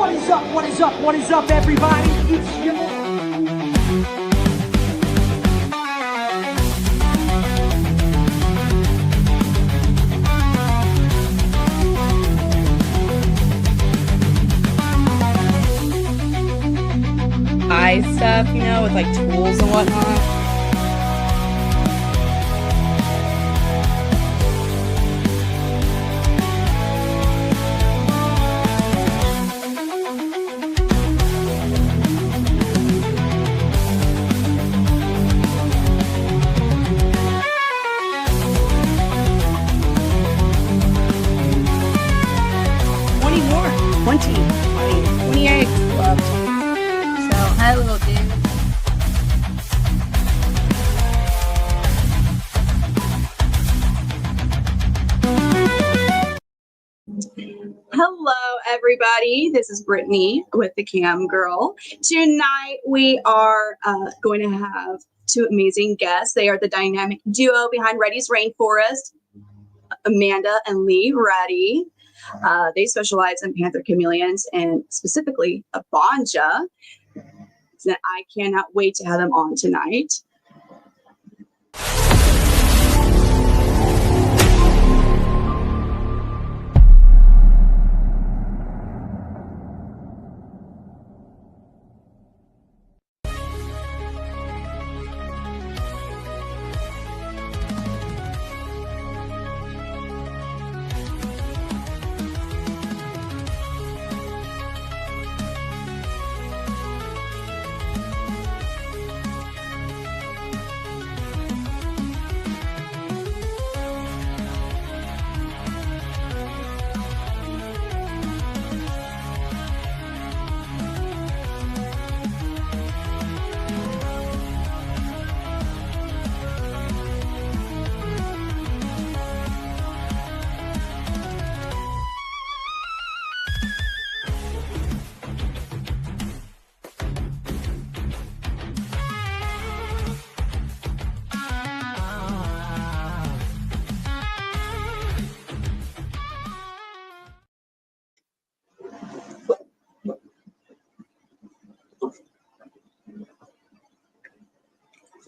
What is up? What is up? What is up, everybody? It's your... stuff, you know, with like tools and whatnot. More. 20 eggs left. So, hi, little dude. Hello, everybody. This is Brittany with the ChamGirl. Tonight, we are going to have two amazing guests. They are the dynamic duo behind Reddy's Rainforest, Amanda and Lee Reddy. They specialize in panther chameleons and specifically a bonja. So I cannot wait to have them on tonight.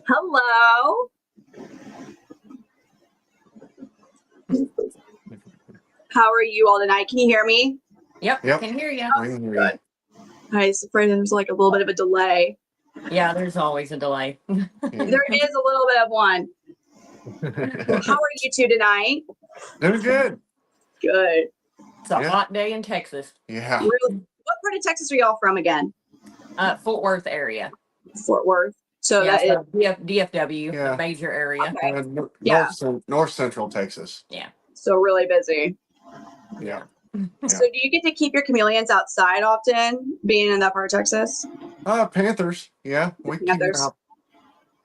Hello. How are you all tonight? Can you hear me? Yep. Can hear you. I can hear you. I was afraid there was like a little bit of a delay. Yeah, there's always a delay. There is a little bit of one. How are you two tonight? Doing good. Good. It's a hot day in Texas. Yeah. Really? What part of Texas are y'all from again? Fort Worth area. Fort Worth. So yeah, that so is DFW, Yeah. major area. Okay. North Central Texas. Yeah. So really busy. Yeah. So do you get to keep your chameleons outside often, being in that part of Texas? Panthers. Yeah. We keep them Panthers. out.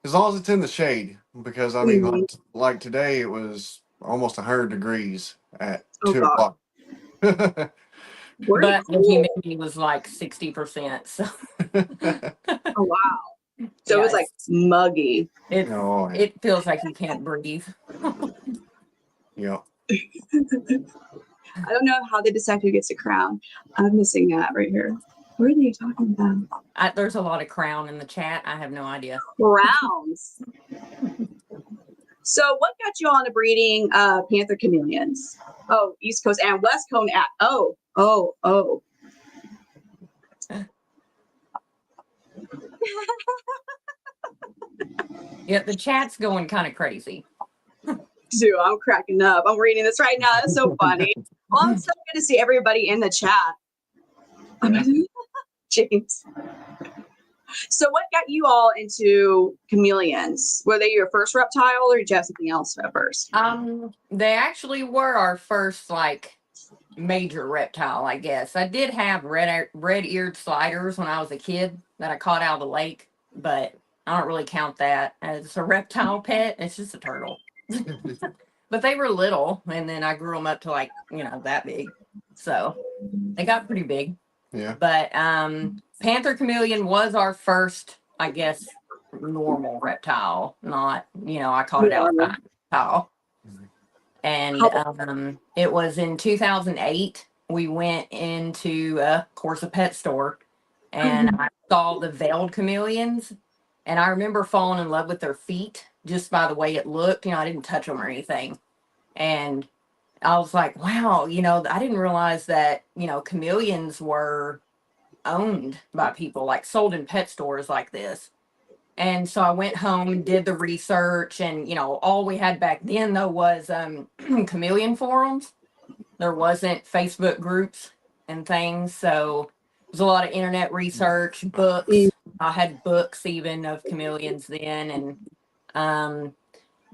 As long as it's in the shade. Because, I mean, like today, it was almost 100 degrees at 2 o'clock. But the humidity was like 60%. So. Oh, wow. So it was like muggy. It feels like you can't breathe. Yeah. I don't know how they decide who gets a crown. I'm missing that right here. What are they talking about? There's a lot of crown in the chat. I have no idea. Crowns. So what got you on to breeding panther chameleons? Oh, East Coast and West Coast. Oh. Yeah, the chat's going kind of crazy. Dude, I'm cracking up. I'm reading this right now. That's so funny. Well, it's so good to see everybody in the chat. James. So what got you all into chameleons? Were they your first reptile or did you have something else at first? They actually were our first like major reptile, I guess. I did have red-eared sliders when I was a kid that I caught out of the lake, but I don't really count that as a reptile pet. It's just a turtle. But they were little, and then I grew them up to like, that big. So they got pretty big. Yeah. But panther chameleon was our first, I guess, normal reptile. Not, I caught it outside reptile. And it was in 2008 we went into, of course, a pet store, and I saw the veiled chameleons. And I remember falling in love with their feet just by the way it looked. You know, I didn't touch them or anything. And I was like, wow, you know, I didn't realize that, you know, chameleons were owned by people, like sold in pet stores like this. And so I went home and did the research, and you know, all we had back then though was chameleon forums. There wasn't Facebook groups and things, so it was a lot of internet research, books. I had books even of chameleons then, and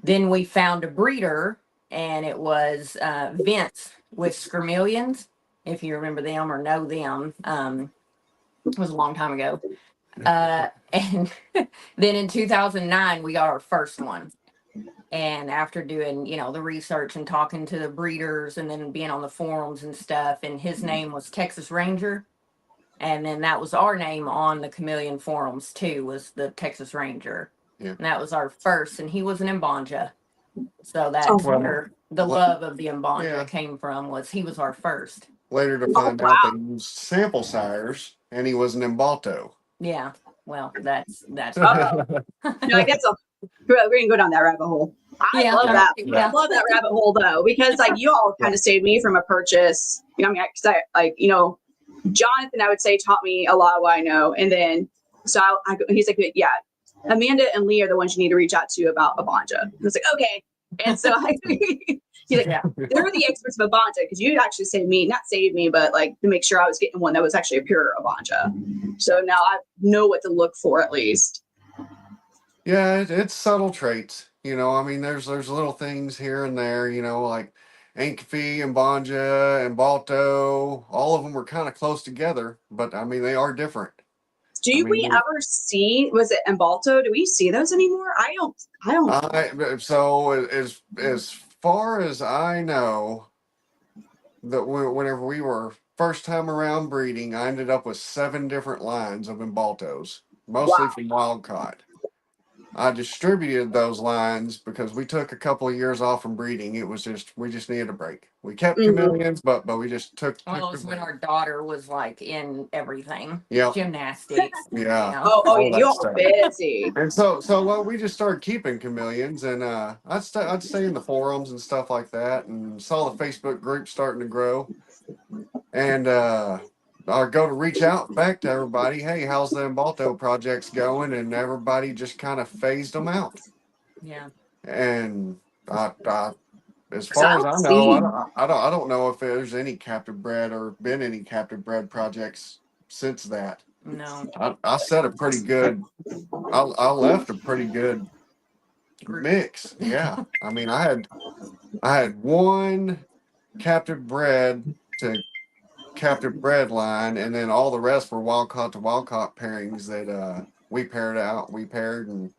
then we found a breeder, and it was Vince with Skermillions, if you remember them or know them. It was a long time ago. And then in 2009, we got our first one. And after doing, you know, the research and talking to the breeders and then being on the forums and stuff, and his name was Texas Ranger. And then that was our name on the chameleon forums too, was the Texas Ranger. Yeah. And that was our first, and he was an Mbanja. So that's Oh, where the love of the Mbanja Yeah. came from, was he was our first. Later to find out they used sample sires, and he was an Imbalto. Yeah. Well, that's Uh-oh. No, I guess we're gonna go down that rabbit hole. I love that. Yeah. I love that rabbit hole though, because like you all kind of saved me from a purchase. You know, I mean, because I like, you know, Jonathan, I would say, taught me a lot of what I know, and then so he's like, yeah, Amanda and Lee are the ones you need to reach out to about Abanja. I was like, okay, and so he's like, they're the experts of Abanja, because you actually not saved me, but like to make sure I was getting one that was actually a pure Abanja. So now I know what to look for at least. Yeah, it's subtle traits. You know, I mean, there's little things here and there. You know, like Ankfi and Banja and Balto. All of them were kind of close together, but I mean, they are different. We ever see? Was it Embalto? Do we see those anymore? I don't. So as far as I know, that whenever we were first time around breeding, I ended up with 7 different lines of Embaltos, mostly from wild caught. I distributed those lines because we took a couple of years off from breeding. It was just, we just needed a break. We kept chameleons, but we just took. Well, it was when our daughter was like in everything. Yeah. Gymnastics. Yeah. You know? Oh, you all busy. And so we just started keeping chameleons, and I'd stay in the forums and stuff like that, and saw the Facebook group starting to grow, and I go to reach out back to everybody. Hey, how's the Embalto projects going? And everybody just kind of phased them out. Yeah. And I as far as I know, I don't know if there's any captive bred or been any captive bred projects since that. No. I set a pretty good. I left a pretty good mix. Yeah. I mean, I had one captive bred to captive bred line, and then all the rest were wild caught to wild caught pairings that we paired and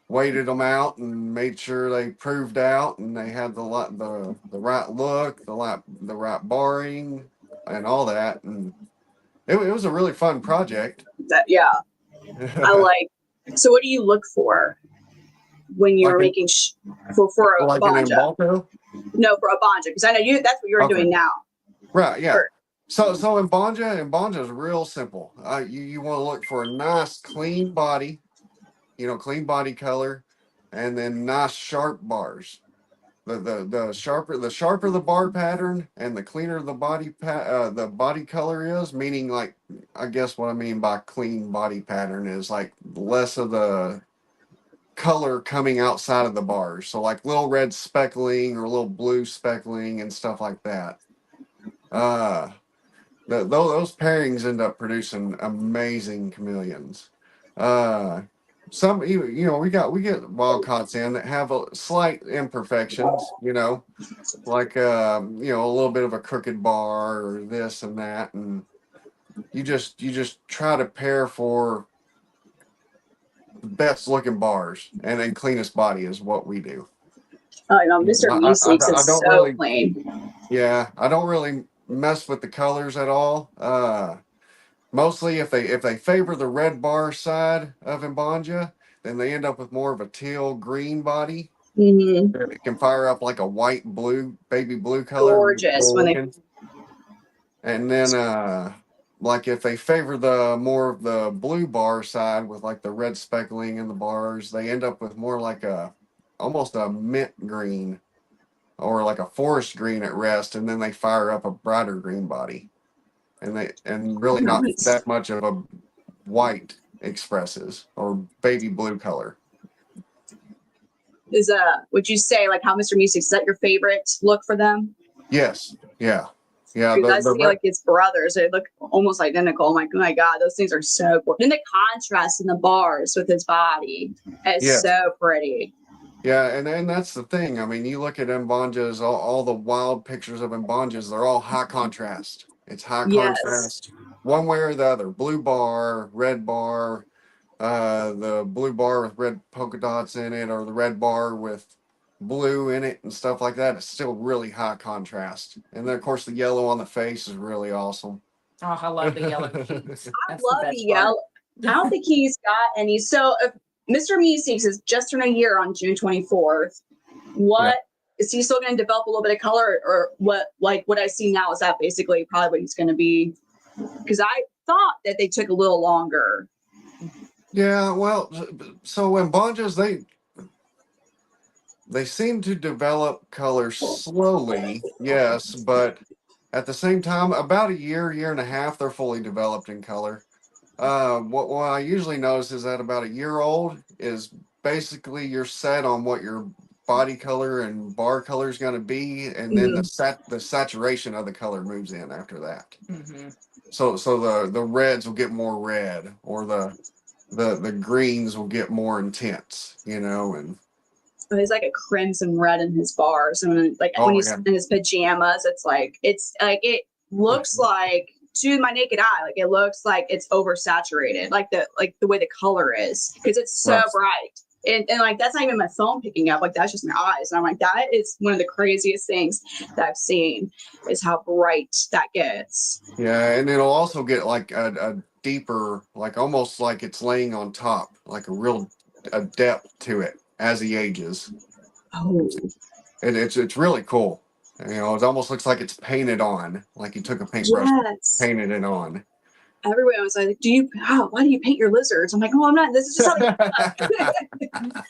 waited them out and made sure they proved out and they had the right look, the right barring and all that, and it was a really fun project. I like. So what do you look for when you're Like making for a like Banja? an Embalto? No, for a Banja, because I know that's what you're doing now. Right, yeah. So in Banja is real simple. You want to look for a nice clean body, clean body color, and then nice sharp bars. The sharper the bar pattern and the cleaner the body color is, meaning, like, I guess what I mean by clean body pattern is like less of the color coming outside of the bars. So like little red speckling or little blue speckling and stuff like that. Those pairings end up producing amazing chameleons. Some, we get wild caughts in that have slight imperfections, like a little bit of a crooked bar or this and that, and you just try to pair for the best looking bars and then cleanest body is what we do. Oh, no, Mr. Meeseeks is so really, plain. Yeah, I don't really mess with the colors at all. Mostly if they favor the red bar side of Mbanja, then they end up with more of a teal green body. Mm-hmm. It can fire up like a white blue, baby blue color. Gorgeous when they. And then like if they favor the more of the blue bar side with like the red speckling in the bars, they end up with more like a almost a mint green or like a forest green at rest, and then they fire up a brighter green body. And really not Nice. that much of a white expresses or baby blue color. Is would you say like how Mr. Music, is that your favorite look for them? Yes. Yeah. Yeah. Because I The see like his brothers, they look almost identical. I'm like, oh my God, those things are so cool. And the contrast in the bars with his body is yeah. so pretty. Yeah, and that's the thing. I mean, you look at Mbanjas, all the wild pictures of Mbanjas, they're all high contrast. It's high Yes. contrast, one way or the other. Blue bar, red bar, the blue bar with red polka dots in it, or the red bar with blue in it and stuff like that. It's still really high contrast. And then, of course, the yellow on the face is really awesome. Oh, I love the yellow cheeks. I That's the love the best part. yellow. I don't think he's got any. So if Mr. Meeseeks is just turned a year on June 24th, what is he still going to develop a little bit of color, or what? Like what I see now, is that basically probably what he's going to be? Because I thought that they took a little longer. Yeah, well, so Mbanjas, they seem to develop color slowly, yes, but at the same time, about a year and a half, they're fully developed in color. What I usually notice is that about a year old is basically you're set on what your body color and bar color is going to be, and then Mhm. the saturation of the color moves in after that. Mm-hmm. So the reds will get more red, or the greens will get more intense, and He's like a crimson red in his bars, and when, like when oh he's yeah. in his pajamas, it's like it looks like, to my naked eye, like it looks like it's oversaturated, like the way the color is, because it's so Right. bright. And like that's not even my phone picking up, like that's just my eyes. And I'm like, that is one of the craziest things that I've seen, is how bright that gets. Yeah, and it'll also get like a deeper, like almost like it's laying on top, like a depth to it as he ages. Oh And it's really cool. It almost looks like it's painted on, like you took a paintbrush, yes. painted it on. Everyone was like, why do you paint your lizards? I'm like, oh, I'm not, this is just how they look.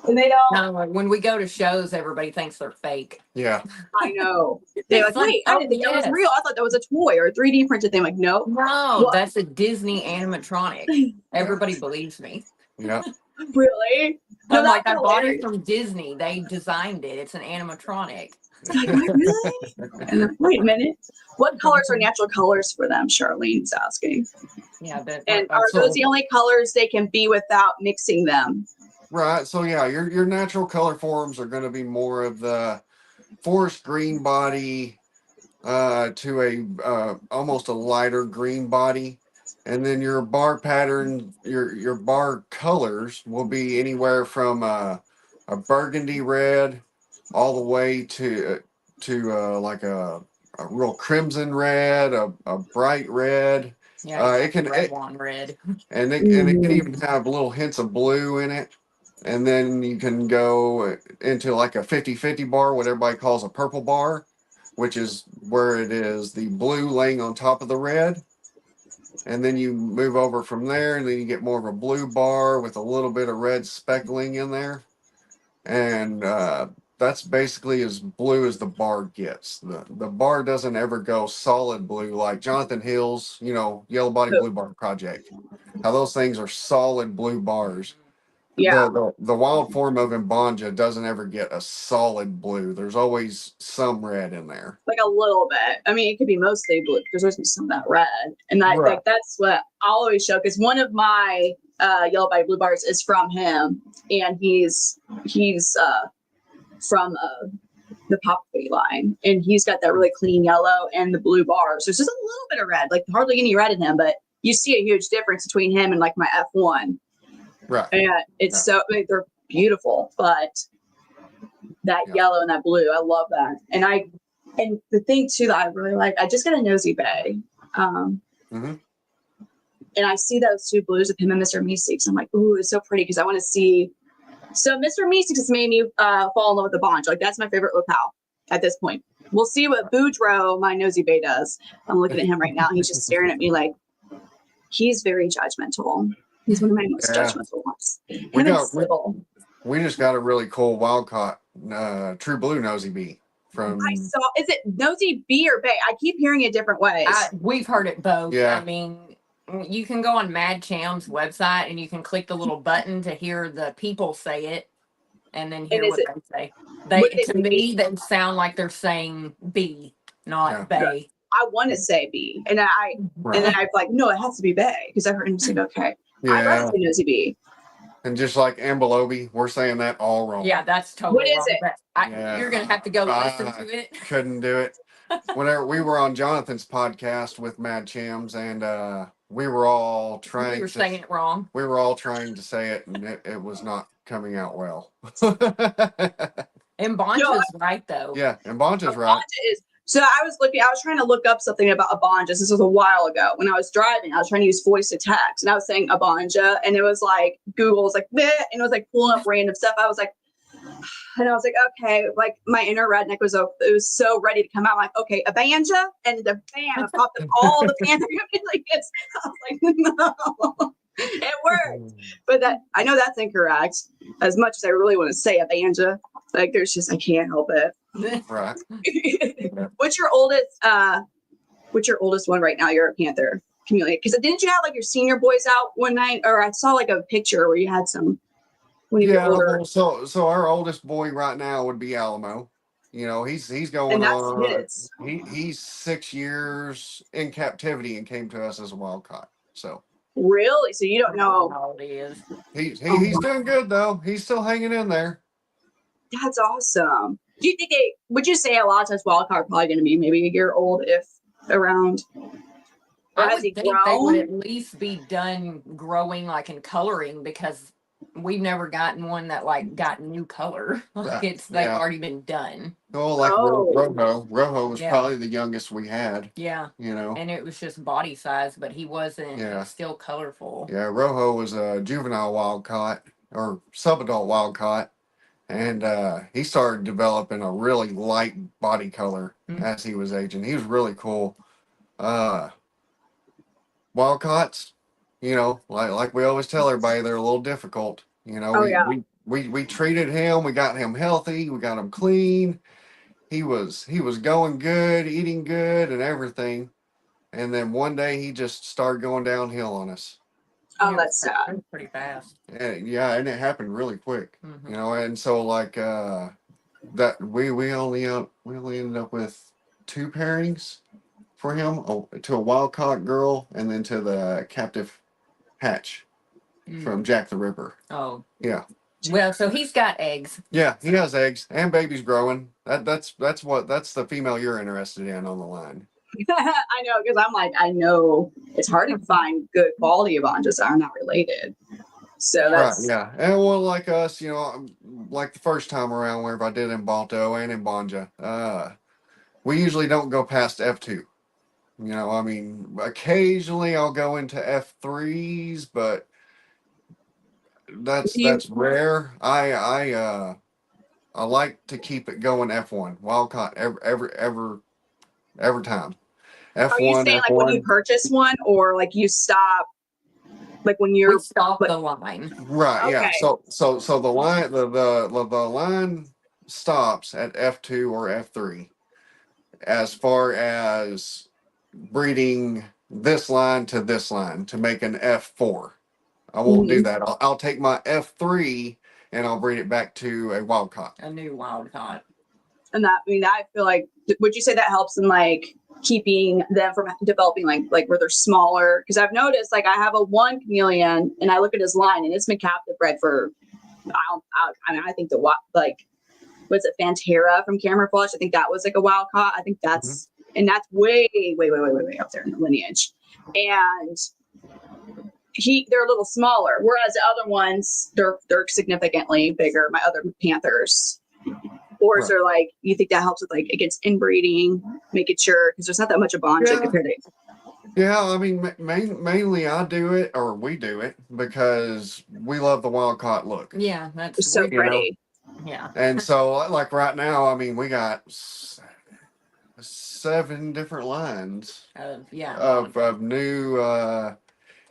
And they don't. Now, like, when we go to shows, everybody thinks they're fake. Yeah. I know. They're like, It's like, wait, I oh, didn't think that was yes. real. I thought that was a toy or a 3D printed thing. Like, no. No, What? that's a Disney animatronic. Everybody believes me. Yeah. Really? No, I'm like, that's I bought it hilarious. from Disney. They designed it. It's an animatronic. Like, wait, really? And then, wait a minute. What colors are natural colors for them? Charlene's asking. Yeah, but And are those the only colors they can be without mixing them? Right. So yeah, your natural color forms are going to be more of the forest green body to a almost a lighter green body, and then your bar pattern, your bar colors will be anywhere from a burgundy red all the way to like a real crimson red, a bright red. Yeah, It can red one red. and it can even have little hints of blue in it. And then you can go into like a 50-50 bar, what everybody calls a purple bar, which is where it is the blue laying on top of the red. And then you move over from there, and then you get more of a blue bar with a little bit of red speckling in there. And that's basically as blue as the bar gets. The bar doesn't ever go solid blue like Jonathan Hill's, Yellow Body Blue Bar Project. How those things are solid blue bars. Yeah. The wild form of Mbanja doesn't ever get a solid blue. There's always some red in there. Like a little bit. I mean, it could be mostly blue. There's always some of that red, and that Right. like that's what I always show, because one of my yellow body blue bars is from him, and he's from the Pop line, and he's got that really clean yellow and the blue bars. There's just a little bit of red, like hardly any red in him, but you see a huge difference between him and like my F1. Right. And it's so they're beautiful, but that yellow and that blue, I love that. And the thing too that I really like, I just got a nosy bay. Mm-hmm. And I see those two blues of him and Mr. Meeseeks. I'm like, ooh, it's so pretty, because I want to see. So Mr. Meeseeks has made me fall in love with the Bonj. Like, that's my favorite locale. at this point. We'll see what Boudreaux, my nosy bay, does. I'm looking at him right now. He's just staring at me like he's very judgmental. He's one of my most judgmental ones. We just got a really cool wild caught true blue nosy bee from. I saw. Is it nosy bee or bay? I keep hearing it different ways. We've heard it both. Yeah. I mean, you can go on Mad Cham's website and you can click the little button to hear the people say it, and then hear what they say. To me, they sound like they're saying bee, not bay. I want to say bee, and then I'm like, no, it has to be bay because I heard him say, okay, I'd rather say nosy bee. And just like ambelobe, we're saying that all wrong. Yeah, that's totally wrong. What is it? You're gonna have to go listen to it. Couldn't do it. Whenever we were on Jonathan's podcast with Mad Chams, and we were all trying. You were saying it wrong. We were all trying to say it, and it was not coming out well. And Bonja's right though. Yeah, and Bonja's right. Bonja is. So I was trying to look up something about Abonjas. This was a while ago when I was driving. I was trying to use voice to text, and I was saying Abonja, and it was like Google was like, bleh, and it was like pulling up random stuff. I was like, okay, like my inner redneck was so ready to come out. I'm like, okay, Abanja, and the bam, it popped up all the Panther. I was like, no, it worked, but I know that's incorrect. As much as I really want to say Abanja, like there's just I can't help it. Right. What's your oldest one right now? You're a Panther chameleon. Because didn't you have like your senior boys out one night? Or I saw like a picture where you had some when you were older. So our oldest boy right now would be Alamo. You know, he's going on. He's 6 years in captivity and came to us as a wild caught. So really, so you don't know how old he is. He's doing good though. He's still hanging in there. That's awesome. Do you think would you say a lot of times wild caught are probably going to be maybe a year old if around? I would think they would at least be done growing like in coloring because we've never gotten one that like got new color. Like they've already been done. Oh, like Rojo. Rojo was probably the youngest we had. Yeah. You know. And it was just body size, but he wasn't still colorful. Yeah, Rojo was a juvenile wild caught or subadult wild caught. And he started developing a really light body color as he was aging. He was really cool. Wild caughts, you know, like we always tell everybody, they're a little difficult. You know, we treated him, we got him healthy, we got him clean. He was going good, eating good, and everything. And then one day he just started going downhill on us. Oh, that's sad. Pretty fast. And it happened really quick. You know, and so like that we only ended up with 2 pairings for him, to a wild caught girl and then to the captive hatch from Jack the Ripper. Oh. Yeah. Well, so he's got eggs. Yeah, he has eggs and babies growing. That's the female you're interested in on the line. I know, because I'm like, I know it's hard to find good quality of Bonjas that are not related. So that's right, yeah. And well, like us, you know, like the first time around, wherever I did in Balto and in Bonja, we usually don't go past F2. You know, I mean, occasionally I'll go into F3s, but that's rare. I like to keep it going F1 wild caught every time. F1. Are you saying F1. like when you purchase one, or like you stop, like when you're stop the line? Right. Okay. Yeah. So the line the line stops at F2 or F3 as far as breeding this line to this line to make an F4. I won't do that. I'll take my F3 and I'll breed it back to a wild caught. A new wild caught. And that, I mean, I feel like, would you say that helps in like keeping them from developing like where they're smaller? Because I've noticed, like, I have a one chameleon and I look at his line and it's been captive bred for, I think was it Fantera from Camouflage? I think that was like a wild caught. I think that's, and that's way up there in the lineage. And they're a little smaller, whereas the other ones, they're significantly bigger, my other Panthers. Or is there like, you think that helps with like against inbreeding, making sure, because there's not that much of Bonja compared to. Yeah, I mean, mainly I do it, or we do it, because we love the wild caught look. Yeah, that's so pretty. Yeah. And so, like right now, I mean, we got 7 different lines Yeah. of new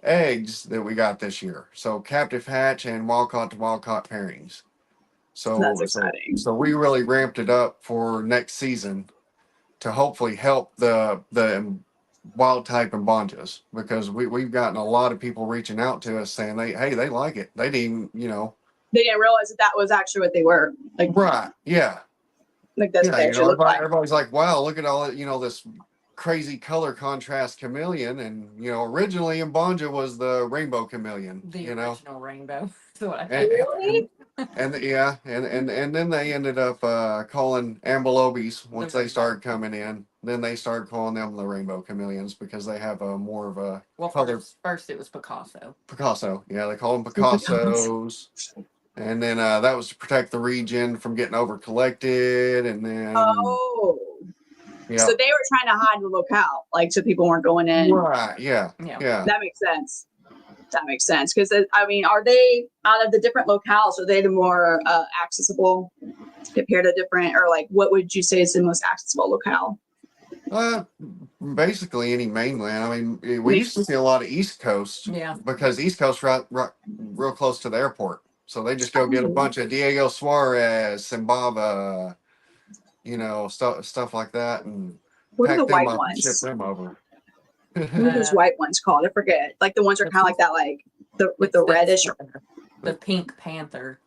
eggs that we got this year. So captive hatch and wild to wild caught pairings. That's So exciting. we really ramped it up for next season to hopefully help the wild type and bonjas, because we've gotten a lot of people reaching out to us saying they like it. They didn't, They didn't realize that was actually what they were. Like, right. Yeah. like that's what they actually look like. Everybody's like, wow, look at all it, this crazy color contrast chameleon. And, originally in Bonja was the rainbow chameleon, The original rainbow. That's what I And, think. Really? and then they ended up calling ambelobes once they started coming in. Then they started calling them the rainbow chameleons because they have a more of a color. First it was Picasso. Picasso, yeah, they call them Picassos. And then that was to protect the region from getting over collected, and then Oh. yeah, So they were trying to hide the locale, like so people weren't going in. right, yeah. That makes sense. That makes sense. Because I mean, are they out of the different locales? Are they the more accessible compared to different, or like what would you say is the most accessible locale? Basically any mainland. I mean, we used to see a lot of East Coast, because East Coast right real close to the airport, so they just go get a bunch of Diego Suarez, Simbaba, stuff like that, and What are pack the them white up and ship ones? them over. What are those white ones called? I forget. Like the ones are kind of like that, like with the reddish. The pink panther.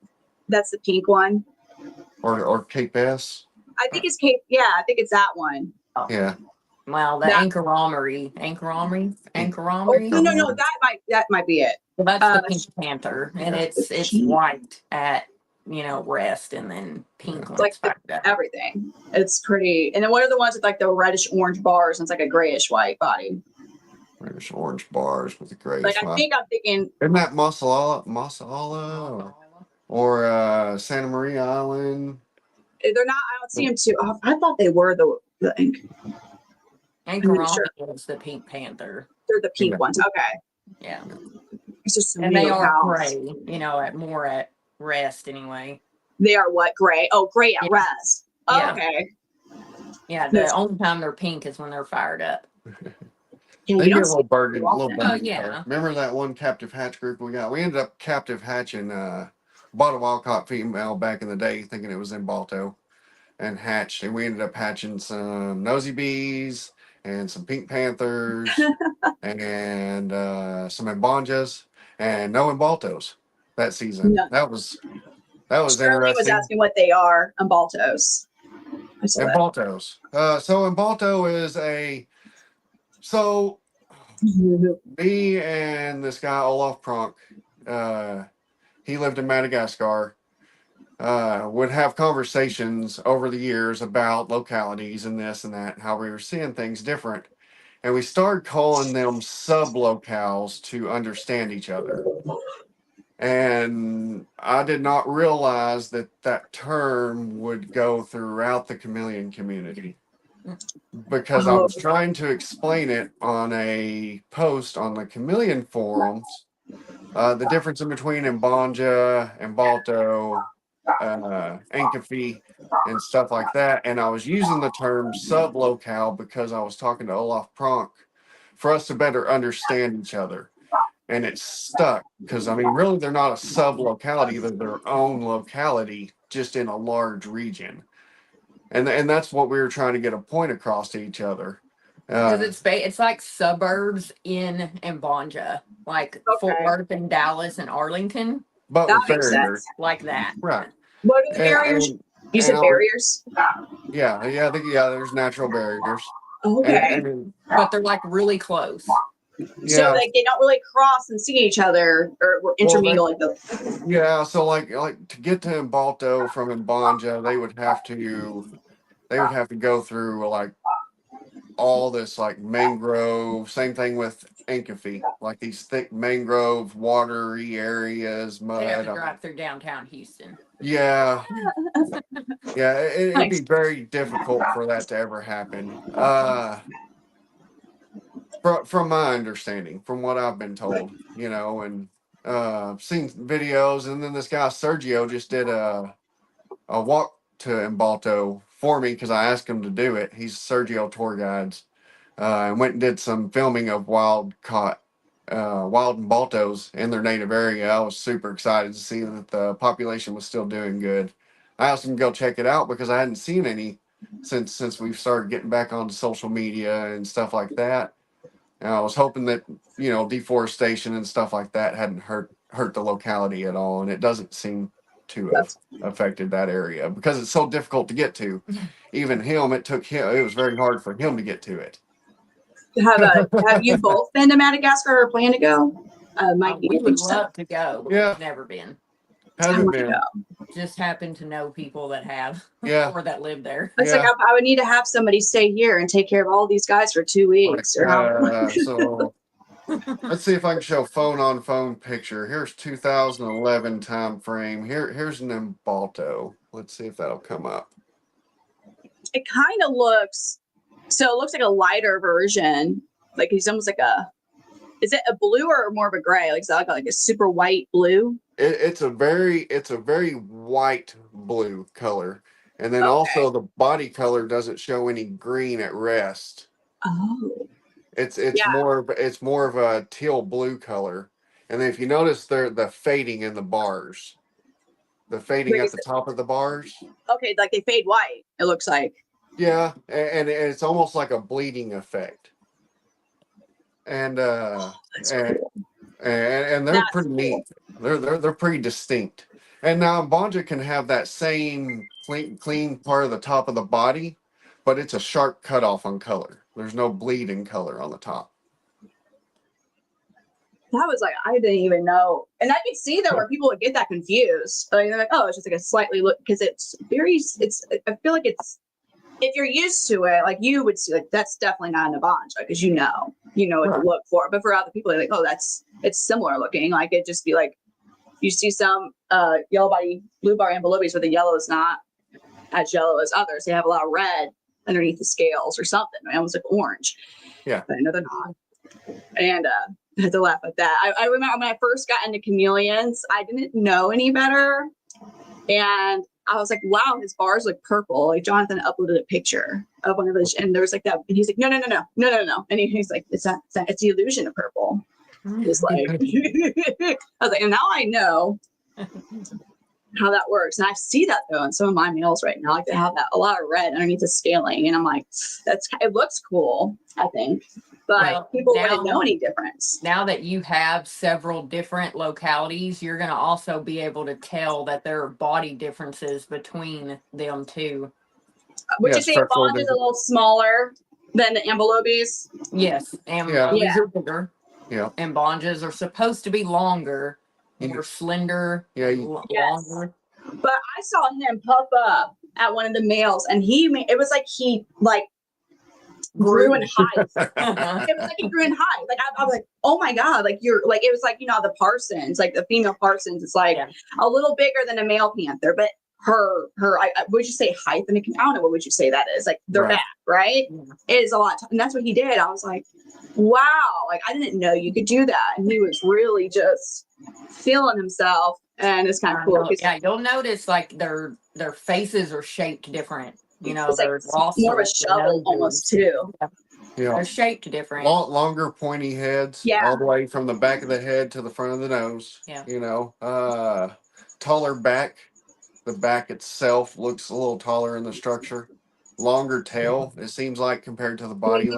That's the pink one. Or Cape S. I think it's Cape. Yeah, I think it's that one. Yeah. Well, the Anchor Armory. Oh, no, that might be it. Well, that's the pink panther, and it's white at rest, and then pink when like it's everything. It's pretty. And then what are the ones with like the reddish orange bars and it's like a grayish white body? Reddish orange bars with the grayish. Like I'm thinking. Isn't that Masala or Santa Maria Island? They're not. I don't see them too. I thought they were the ink. Anchor Armory is the pink panther. They're the pink ones. Okay. Yeah. It's just and they are gray. At rest anyway. They are what, gray? Oh, gray at rest. Yeah. Okay. Yeah, the only time they're pink is when they're fired up. Yeah, they get a little burden. Yeah. Remember that one captive hatch group we got? We ended up captive hatching bought a wild caught female back in the day, thinking it was in Balto, and hatched. And we ended up hatching some nosy bees and some pink panthers and some Mbonjas and no Baltos that season. No. That was Shirley interesting. was asking what they are, Baltos. Baltos. So Balto is me and this guy Olaf Pronk, he lived in Madagascar, would have conversations over the years about localities and this and that, and how we were seeing things different. And we started calling them sub-locales to understand each other. And I did not realize that term would go throughout the chameleon community, because I was trying to explain it on a post on the chameleon forums, the difference in between Mbonja and Balto, Ankafi, and stuff like that. And I was using the term sub-locale because I was talking to Olaf Pronk for us to better understand each other. And it stuck because, I mean, really, they're not a sub-locality. They're their own locality, just in a large region. And that's what we were trying to get a point across to each other. Because it's like suburbs in Mbonja, like Fort Worth and Dallas and Arlington. But that with makes barriers. sense. Like that. Right. What are the barriers? You said barriers? Yeah, there's natural barriers. Okay. But they're like really close. Yeah. So like they don't really cross and see each other or intermingle like those. Yeah, so like to get to Balto from Mbonja, they would have to go through like all this like mangrove, same thing with Ankafi, like these thick mangrove watery areas, mud. They have to drive through downtown Houston. Yeah. Yeah, it'd be very difficult for that to ever happen. From my understanding, from what I've been told, and seen videos, and then this guy Sergio just did a walk to Imbalto for me because I asked him to do it. He's Sergio Tour Guides, and went and did some filming of wild Imbaltos in their native area. I was super excited to see that the population was still doing good. I asked him to go check it out because I hadn't seen any since we've started getting back onto social media and stuff like that. And I was hoping that, deforestation and stuff like that hadn't hurt the locality at all, and it doesn't seem to have affected that area because it's so difficult to get to. Even him, it was very hard for him to get to it. Have you both been to Madagascar or plan to go? We would love to go, but we've never been. Hasn't been. Just happen to know people that have, or that live there. It's like I would need to have somebody stay here and take care of all these guys for 2 weeks. So let's see if I can show phone picture. Here's 2011 time frame. Here's an Imbalto. Let's see if that'll come up. It kind of looks. So it looks like a lighter version. Like he's almost like is it a blue or more of a gray? Like, is that like a super white blue? It's a very white blue color. And then also the body color doesn't show any green at rest. Oh. It's more of a teal blue color. And then if you notice the fading in the bars. The fading at the top of the bars. Okay, like they fade white, it looks like. Yeah, and it's almost like a bleeding effect. And cool. and they're pretty neat. They're pretty distinct. And now Banja can have that same clean part of the top of the body, but it's a sharp cutoff on color. There's no bleed in color on the top. That was like, I didn't even know. And I could see that where people would get that confused. Like, they're like, oh, it's just like a slightly look, because I feel like it's, if you're used to it, like you would see, like, that's definitely not an Abanja, because you know what to look for. But for other people, they're like, oh, it's similar looking. Like, it'd just be like, you see some yellow body, blue bar ambilobes where the yellow is not as yellow as others. They have a lot of red underneath the scales or something, almost like orange. Yeah. But I know they're not. And I had to laugh at that. I remember when I first got into chameleons, I didn't know any better. And I was like, wow, his bars look purple. Like Jonathan uploaded a picture of one of his, and there was like that. And he's like, no. And he's like, it's the illusion of purple. It's like, I was like, and now I know how that works. And I see that though in some of my males right now, like they have that a lot of red underneath the scaling. And I'm like, it looks cool, I think. But people wouldn't know any difference. Now that you have several different localities, you're going to also be able to tell that there are body differences between them too. Would you say Bond is a little smaller than the ambilobes? Yes, ambilobes are bigger. Yeah. And Bonjas are supposed to be longer, more slender, longer. But I saw him puff up at one of the males, and it was like he grew in height. It was like he grew in height. Like I was like, oh my god, like you're like, it was like, the Parsons, like the female Parsons, it's like a little bigger than a male panther, but her would you say height? I don't know, what would you say that is? Like their back, right? It is a lot, and that's what he did. I was like, wow, like I didn't know you could do that, and he was really just feeling himself, and it's kind of cool. Yeah, you'll notice like their faces are shaped different. It's they're like more of a shovel almost too. Yeah. They're shaped different. Longer pointy heads, all the way from the back of the head to the front of the nose. Yeah. Taller back. The back itself looks a little taller in the structure. Longer tail, it seems like, compared to the body.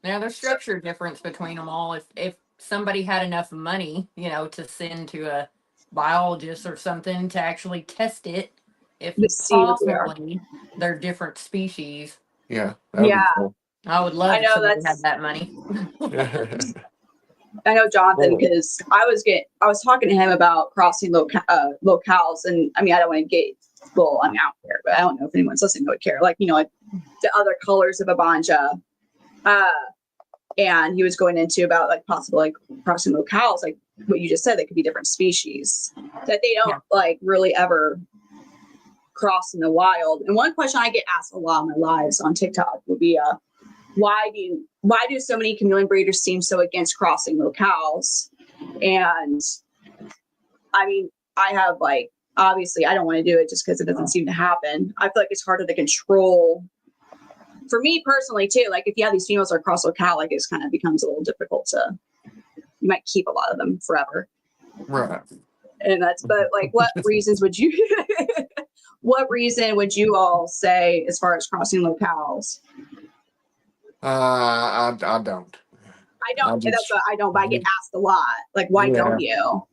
Now, there's structure difference between them all. If somebody had enough money, to send to a biologist or something to actually test it, if possibly they're different species. Yeah. That'd be cool. I would love if somebody had that money. I know Jonathan, because I was talking to him about crossing locales, and I don't want to get out there, but I don't know if anyone's listening would care. Like like the other colors of a banja, and he was going into about like possible like crossing locales, like what you just said, they could be different species that they don't like really ever cross in the wild. And one question I get asked a lot in my lives on TikTok would be, why do so many chameleon breeders seem so against crossing locales? And I have like obviously I don't want to do it just because it doesn't seem to happen. I feel like it's harder to control. For me personally too, like if you have these females that are cross locale, like it kind of becomes a little difficult to, you might keep a lot of them forever. Right. And but like, what reasons would you, what reason would you all say as far as crossing locales? I don't. I don't, that's what I don't, but I get asked a lot. Like, why don't you?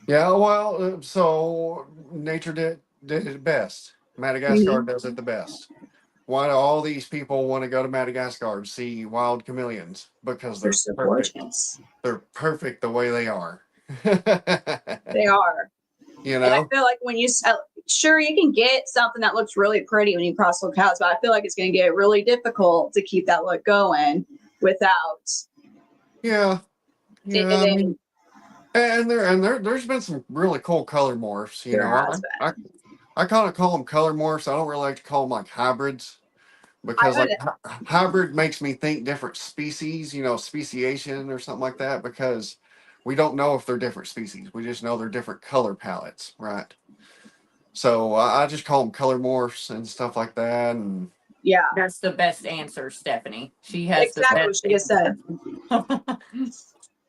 Yeah, well, so nature did it best. Madagascar does it the best. Why do all these people want to go to Madagascar to see wild chameleons? Because They're they're so perfect. gorgeous. They're perfect the way they are. They are. You And I know? feel like when you, sure, you can get something that looks really pretty when you cross locales, but I feel like it's going to get really difficult to keep that look going without. Yeah. Yeah. And I then, mean, there's been some really cool color morphs. You there know, has been. I kind of call them color morphs. I don't really like to call them like hybrids. Because I like hybrid makes me think different species, you know, speciation or something like that, because we don't know if they're different species. We just know they're different color palettes, right? So I just call them color morphs and stuff like that. And yeah, That's the best answer, Stephanie. She has exactly the what best she just said.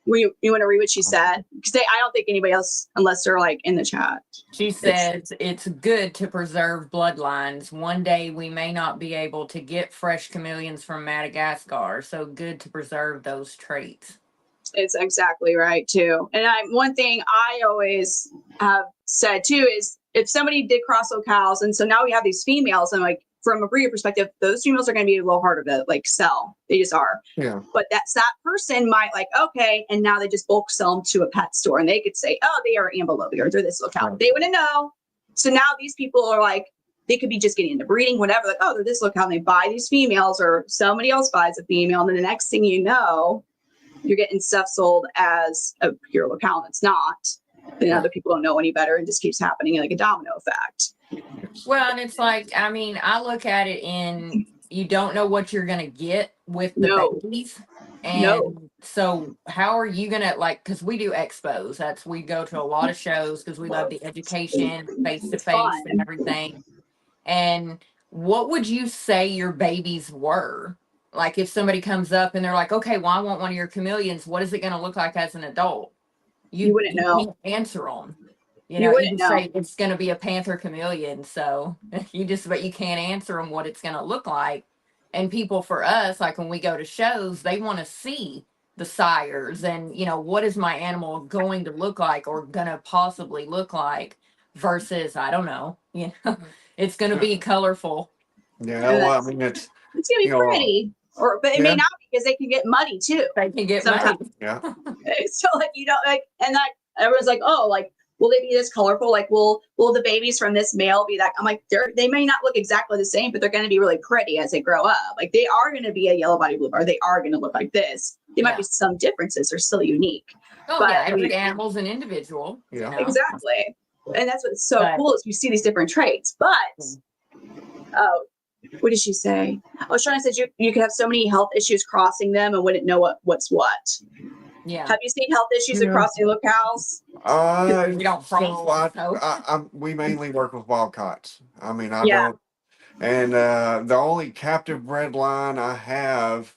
You want to read what she said? Because I don't think anybody else, unless they're like in the chat. She says it's good to preserve bloodlines. One day we may not be able to get fresh chameleons from Madagascar, so good to preserve those traits. It's exactly right too. And one thing I always have said too is if somebody did cross locales, and so now we have these females, and like from a breeder perspective, those females are going to be a little harder to like sell. They just are. yeah, But that person might like, okay, and now they just bulk sell them to a pet store, and they could say, oh, they are ambulatory or they're this locale. Right. They wouldn't know. So now these people are like, they could be just getting into breeding, whatever. Like, oh, they're this locale. And they buy these females, or somebody else buys a female, and then the next thing you know, you're getting stuff sold as a pure locale, and it's not. Then other people don't know any better, and just keeps happening like a domino effect. Well, and it's like, I mean, I look at it in you don't know what you're going to get with the No. babies. And No. so how are you going to like, because we do expos, we go to a lot of shows because we love the education, face to face and everything. And what would you say your babies were? Like if somebody comes up and they're like, okay, well, I want one of your chameleons. What is it going to look like as an adult? You wouldn't know. Can't answer them. You You know, wouldn't you just know. say it's going to be a panther chameleon. So but you can't answer them what it's going to look like. And people for us, like when we go to shows, they want to see the sires and, you know, what is my animal going to look like or going to possibly look like versus, I don't know, you know, it's going to be colorful. yeah. Well, I mean, it's going to be pretty. But it may not because they can get muddy too. They can get muddy. Yeah. So like you don't like, and that everyone's like, oh, like will they be this colorful? Like will the babies from this male be that? I'm like, they may not look exactly the same, but they're going to be really pretty as they grow up. Like they are going to be a yellow body blue bar. They are going to look like this. There might be some differences. They're still unique. Oh but, yeah, every animal's an individual. Yeah, you know? Exactly. And that's what's so cool is you see these different traits. But what did she say? Oh, Shauna said you could have so many health issues crossing them and wouldn't know what's what. Yeah. Have you seen health issues across your locales? We don't we mainly work with wild caughts. I mean, I Yeah. don't. And the only captive bred line I have,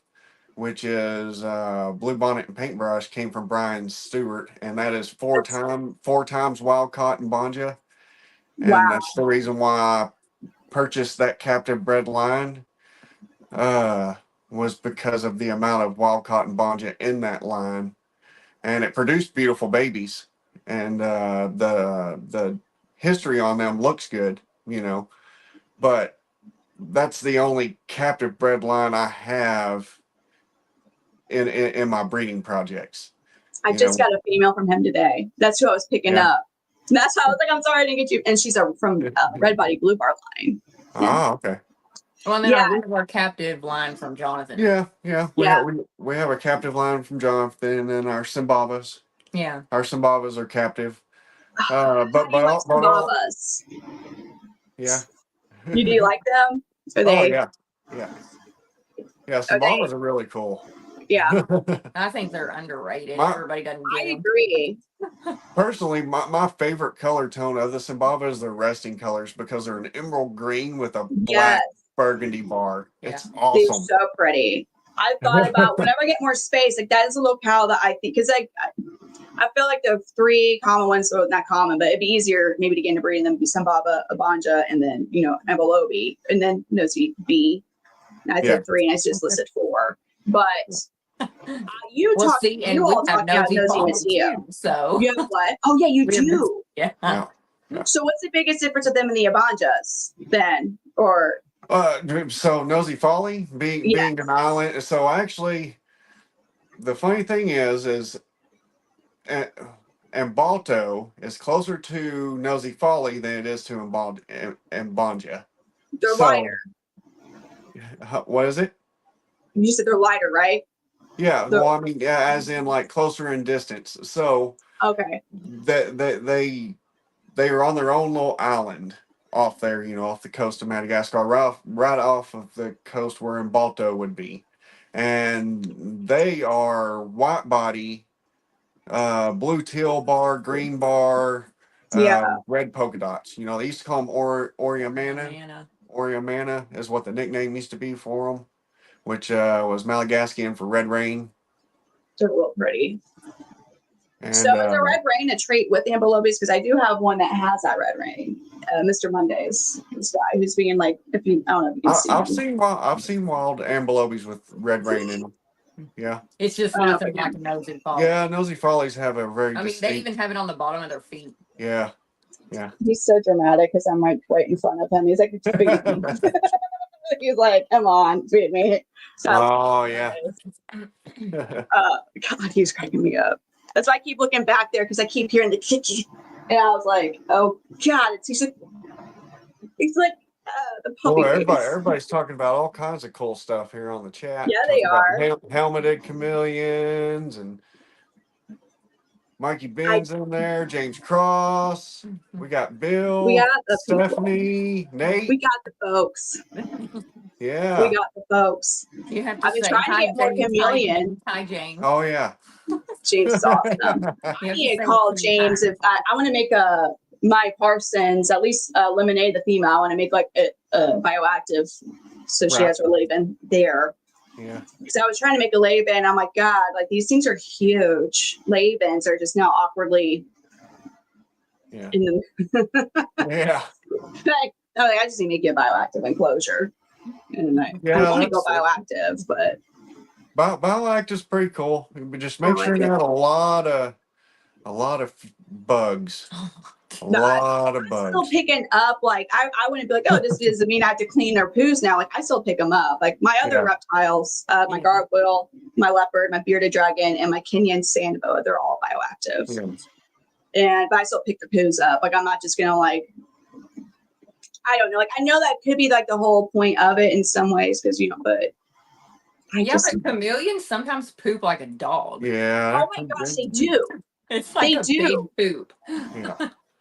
which is Blue Bonnet and Paintbrush, came from Brian Stewart, and that is four times wild caught in Bonja. And that's the reason why I purchased that captive bred line. Was because of the amount of wild caught and Bonja in that line, and it produced beautiful babies, and the history on them looks good, you know, but that's the only captive bred line I have in my breeding projects. I just got a female from him today. That's who I was picking up. And that's how I was like, I'm sorry I didn't get you. And she's from Red Body Blue Bar line. Oh, okay. Well, and then we have our captive line from Jonathan. Yeah. We have a captive line from Jonathan, and then our Simbabas. Yeah. Our Simbabas are captive. But Simbabas. Yeah. Do you like them? Oh yeah. Simbabas are really cool. Yeah, I think they're underrated. My, Everybody doesn't get I them. agree. personally, my favorite color tone of the Simbaba is their resting colors because they're an emerald green with a Yes, black burgundy bar. Yeah. It's they're awesome. so pretty. I thought about whenever I get more space, like that is a locale that I think because like I feel like the three common ones, so not common, but it'd be easier maybe to get into breeding them be Sambaba, Abanja, and then Ambalobi, and then Nosy B. And I Yeah. said three, and I just listed four. But you Well, see, and we all have talked about nosy Nosy Polly Mateo. too. So You have what? Oh yeah, you we have do. yeah. Yeah. So what's the biggest difference of them and the Abanjas then? Or So Nosy Folly being yeah, being an island. So actually, the funny thing is uh, Ambalto is closer to Nosy Folly than it is to Mbanja. they're So lighter. what is it? You said they're lighter, right? Yeah, They're, well, I mean, yeah, as in like closer in distance. So okay. they are on their own little island off there, off the coast of Madagascar, right off of the coast where Mbalto would be, and they are white body, blue teal bar, green bar, Yeah. red polka dots. They used to call them Oriamana. Anna. Oriamana is what the nickname used to be for them, which was Malagascan for red rain. They're real pretty. So And is a red rain a trait with Ambalobis? Because I do have one that has that red rain. Mr. Mondays, this guy who's being like, I don't know if you can see him. I've seen wild ambelobes with red rain in them. Yeah, It's just nothing like a nosy Polly. yeah. Nosy Follies have a very I mean, they distinct. even have it on the bottom of their feet. Yeah. He's so dramatic because I'm right in front of him. He's like, beat me. He's like, come on, beat me. Oh yeah. God, he's cracking me up. That's why I keep looking back there because I keep hearing the kitty, and I was like, oh God, he's like the puppy Boy, face. everybody's talking about all kinds of cool stuff here on the chat. Yeah, they Talking about are. helmeted chameleons and Mikey Ben's in there, James Cross. We got Bill, We got the people. Stephanie, Nate. We got the folks. Yeah. We got the folks. You have to I've been say trying to hi, get more James. chameleon. Hi, James. Oh yeah. James is awesome. I You have need to to say call it 3 James times. if I want to make my Parsons, at least Lemonade, the female. I want to make like a bioactive. So she Right. has her Laban there. Yeah. Because I was trying to make a Laban. I'm like, God, like these things are huge. Labans are just now awkwardly Yeah. in the. Yeah. I just need to get bioactive enclosure. And I want to go bioactive, but. Bioact is pretty cool. But just make sure you have a lot of bugs. A lot of bugs. Still picking up, like I wouldn't be like, oh, this doesn't mean I have to clean their poos now. Like I still pick them up. Like my other reptiles, my gargoyle, my leopard, my bearded dragon, and my Kenyan sand boa, they're all bioactive. Yeah. But I still pick their poos up. Like I'm not just gonna like, I don't know. Like I know that could be like the whole point of it in some ways, because but but chameleons sometimes poop like a dog. Yeah. Oh my gosh, they do. It's like big poop. Yeah.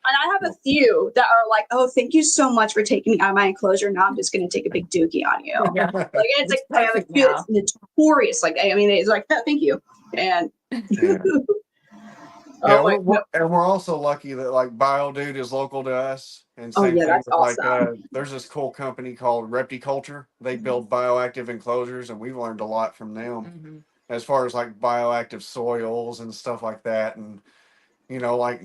And I have a few that are like, oh, thank you so much for taking me out of my enclosure. Now I'm just going to take a big dookie on you. Yeah. Like, it's like, I have a few that's notorious. Like, I mean, it's like, oh, thank you. And we're also lucky that like BioDude is local to us. And same thing that's with awesome. there's this cool company called Repticulture. They build bioactive enclosures, and we've learned a lot from them as far as like bioactive soils and stuff like that. And like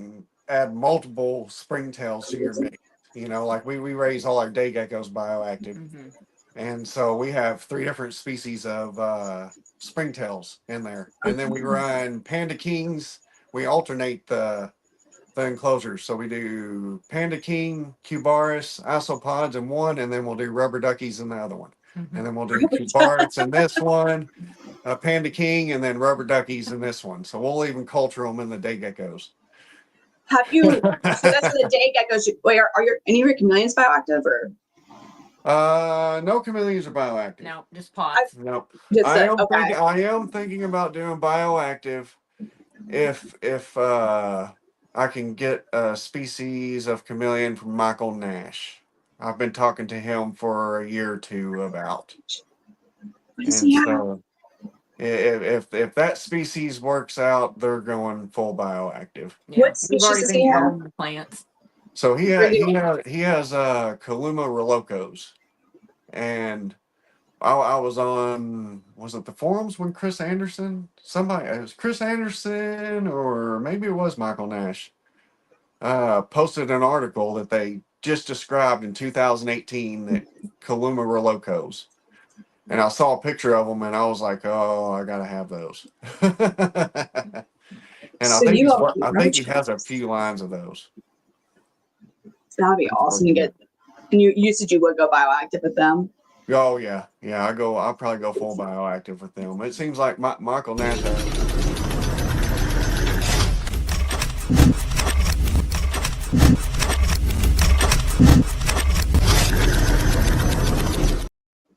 add multiple springtails to your mix. Like we raise all our day geckos bioactive. And so we have 3 different species of springtails in there. And then we run Panda Kings. We alternate the enclosures. So we do Panda King, Cubaris, isopods in one, and then we'll do rubber duckies in the other one. And then we'll do Cubaris in this one, Panda King, and then rubber duckies in this one. So we'll even culture them in the day geckos. Have you? So that's the day geckos. Wait, are any of your chameleons bioactive or? No chameleons are bioactive. No, just pots. No. Okay. I am thinking about doing bioactive if I can get a species of chameleon from Michael Nash. I've been talking to him for a year or two about. What does he have? So If that species works out, they're going full bioactive. Yeah, What we've species already does been he have? growing the plants. So he Are has you- Kaluma relocos, and I was on, was it the forums when Chris Anderson, somebody, it was Chris Anderson or maybe it was Michael Nash, posted an article that they just described in 2018 that Kaluma relocos. And I saw a picture of them and I was like, oh, I gotta have those. And So you all keep I think he roaches. has a few lines of those. That'd be awesome to get. And you said you would go bioactive with them. Oh yeah, yeah. I'll probably go full bioactive with them. It seems like Michael Nash.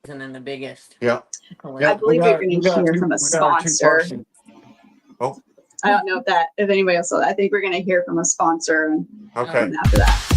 And then the biggest. Yeah, I believe we're going to hear from a sponsor. Oh, I don't know if anybody else. I think we're going to hear from a sponsor and okay. after that.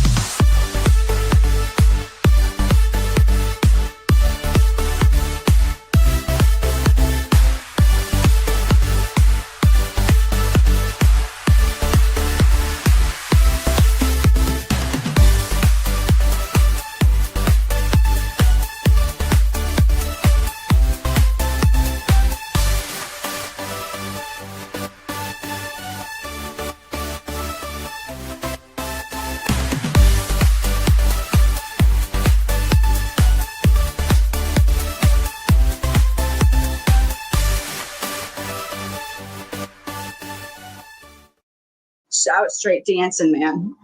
I was straight dancing, man.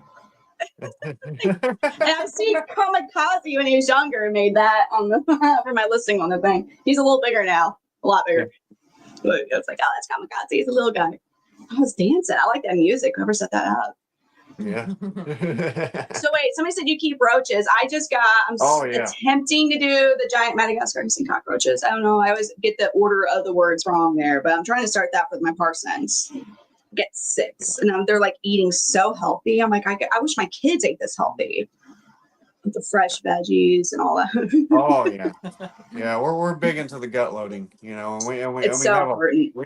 And I've seen Kamikaze when he was younger and made that on the for my listing on the thing. He's a little bigger now, a lot bigger. But it's like, oh, that's Kamikaze. He's a little guy. I was dancing. I like that music. Whoever set that up. Yeah. So wait, somebody said you keep roaches. I'm attempting to do the giant Madagascar hissing cockroaches. I don't know. I always get the order of the words wrong there, but I'm trying to start that with my parsnips. Get 6, and they're like eating so healthy. I'm like, I wish my kids ate this healthy with the fresh veggies and all that. Oh yeah, yeah. We're big into the gut loading, you know, and we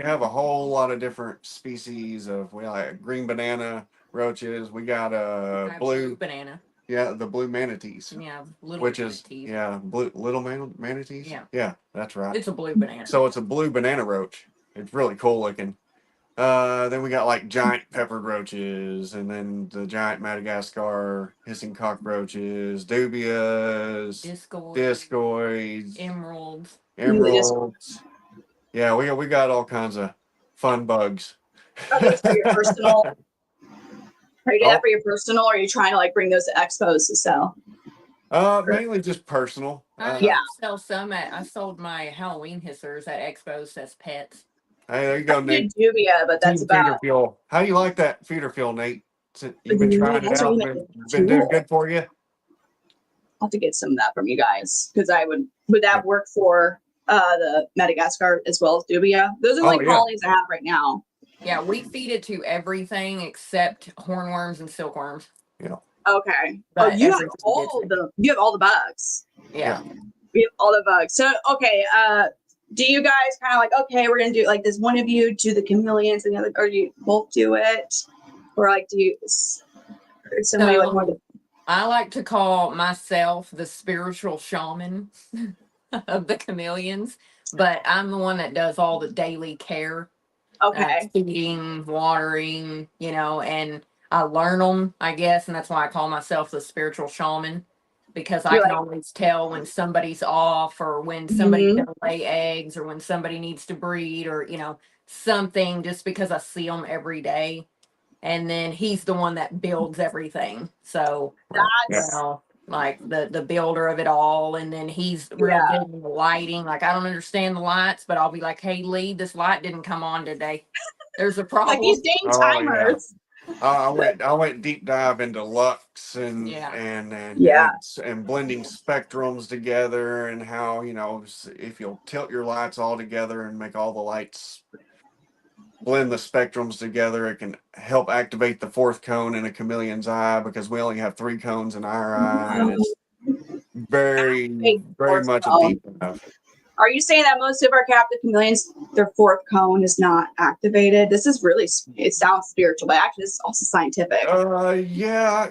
have a whole lot of different species of like green banana roaches. We got blue banana. Yeah, the blue manatees. Yeah, little which manatees. is little manatees. Yeah, that's right. It's a blue banana. So it's a blue banana roach. It's really cool looking. Then we got like giant peppered roaches, and then the giant Madagascar hissing cockroaches, dubias, discoids, emeralds. Yeah, we got all kinds of fun bugs. Are those for your personal? Are you doing that for your personal, or are you trying to like bring those to expos to sell? Mainly just personal. I sell some I sold my Halloween hissers at expos as pets. Hey, there you go, Nate. Dubia, but that's about. Fuel. How do you like that feeder fuel, Nate? You've been trying it out. Been doing good for you. I'll have to get some of that from you guys because would that work for the Madagascar as well as Dubia? Those are like colonies I have right now. Yeah, we feed it to everything except hornworms and silkworms. Yeah. Okay. But you have all the bugs. Yeah. We have all the bugs. So okay, do you guys kind of like, okay, we're gonna do like this, one of you do the chameleons and the other, or do you both do it? Or like I like to call myself the spiritual shaman of the chameleons, but I'm the one that does all the daily care. Okay. Feeding, watering, and I learn them, I guess, and that's why I call myself the spiritual shaman, because I can always tell when somebody's off, or when somebody's going to lay eggs, or when somebody needs to breed, or something, just because I see them every day. And then he's the one that builds everything, so that's like the builder of it all. And then he's real good in the lighting. Like, I don't understand the lights, but I'll be like, hey Lee, this light didn't come on today, there's a problem. Like these dang timers. I went deep dive into lux and blending spectrums together, and how if you'll tilt your lights all together and make all the lights blend the spectrums together, it can help activate the 4th cone in a chameleon's eye, because we only have 3 cones in our eye, and it's very much a deep dive. Are you saying that most of our captive chameleons, their fourth cone is not activated? This is really, it sounds spiritual, but actually it's also scientific. Yeah,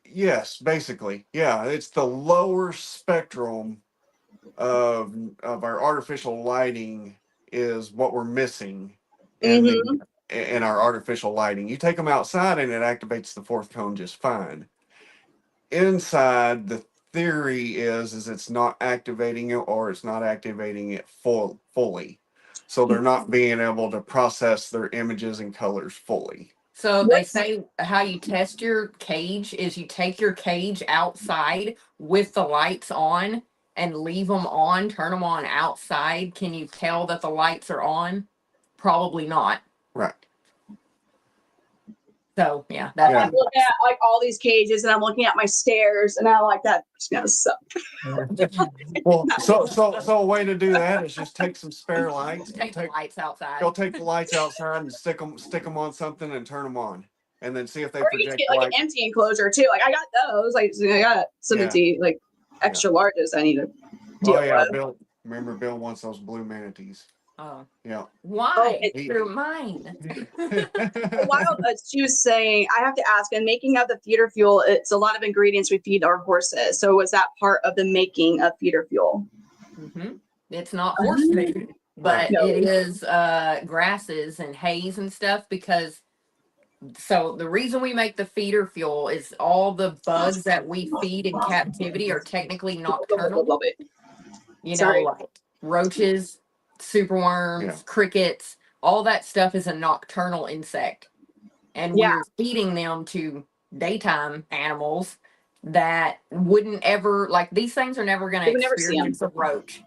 yes, basically. Yeah, it's the lower spectrum of our artificial lighting is what we're missing in in our artificial lighting. You take them outside and it activates the fourth cone just fine. Inside, the theory is it's not activating it, or it's not activating it fully. So they're not being able to process their images and colors fully. So they say how you test your cage is you take your cage outside with the lights on and leave them on, turn them on outside. Can you tell that the lights are on? Probably not. Right. So yeah, that's I'm looking at like all these cages, and I'm looking at my stairs, and I'm like, that's gonna suck. Well, so a way to do that is just take some spare lights. take the lights outside. Go take the lights outside and stick them on something and turn them on, and then see if they Or you can project get like light. an empty enclosure too. Like I got those. Like I got some empty, like extra larges. I need to deal with. Bill wants those blue manatees. Oh. Yeah. Why? They're mine. While she was saying, I have to ask, in making of the feeder fuel, it's a lot of ingredients we feed our horses. So was that part of the making of feeder fuel? Mm-hmm. It's not horse food, but it is grasses and hays and stuff, because so the reason we make the feeder fuel is all the bugs that we feed in captivity are technically nocturnal. You know, like roaches, superworms, crickets, all that stuff is a nocturnal insect. And we're feeding them to daytime animals that wouldn't ever, like, these things are never going to experience a roach.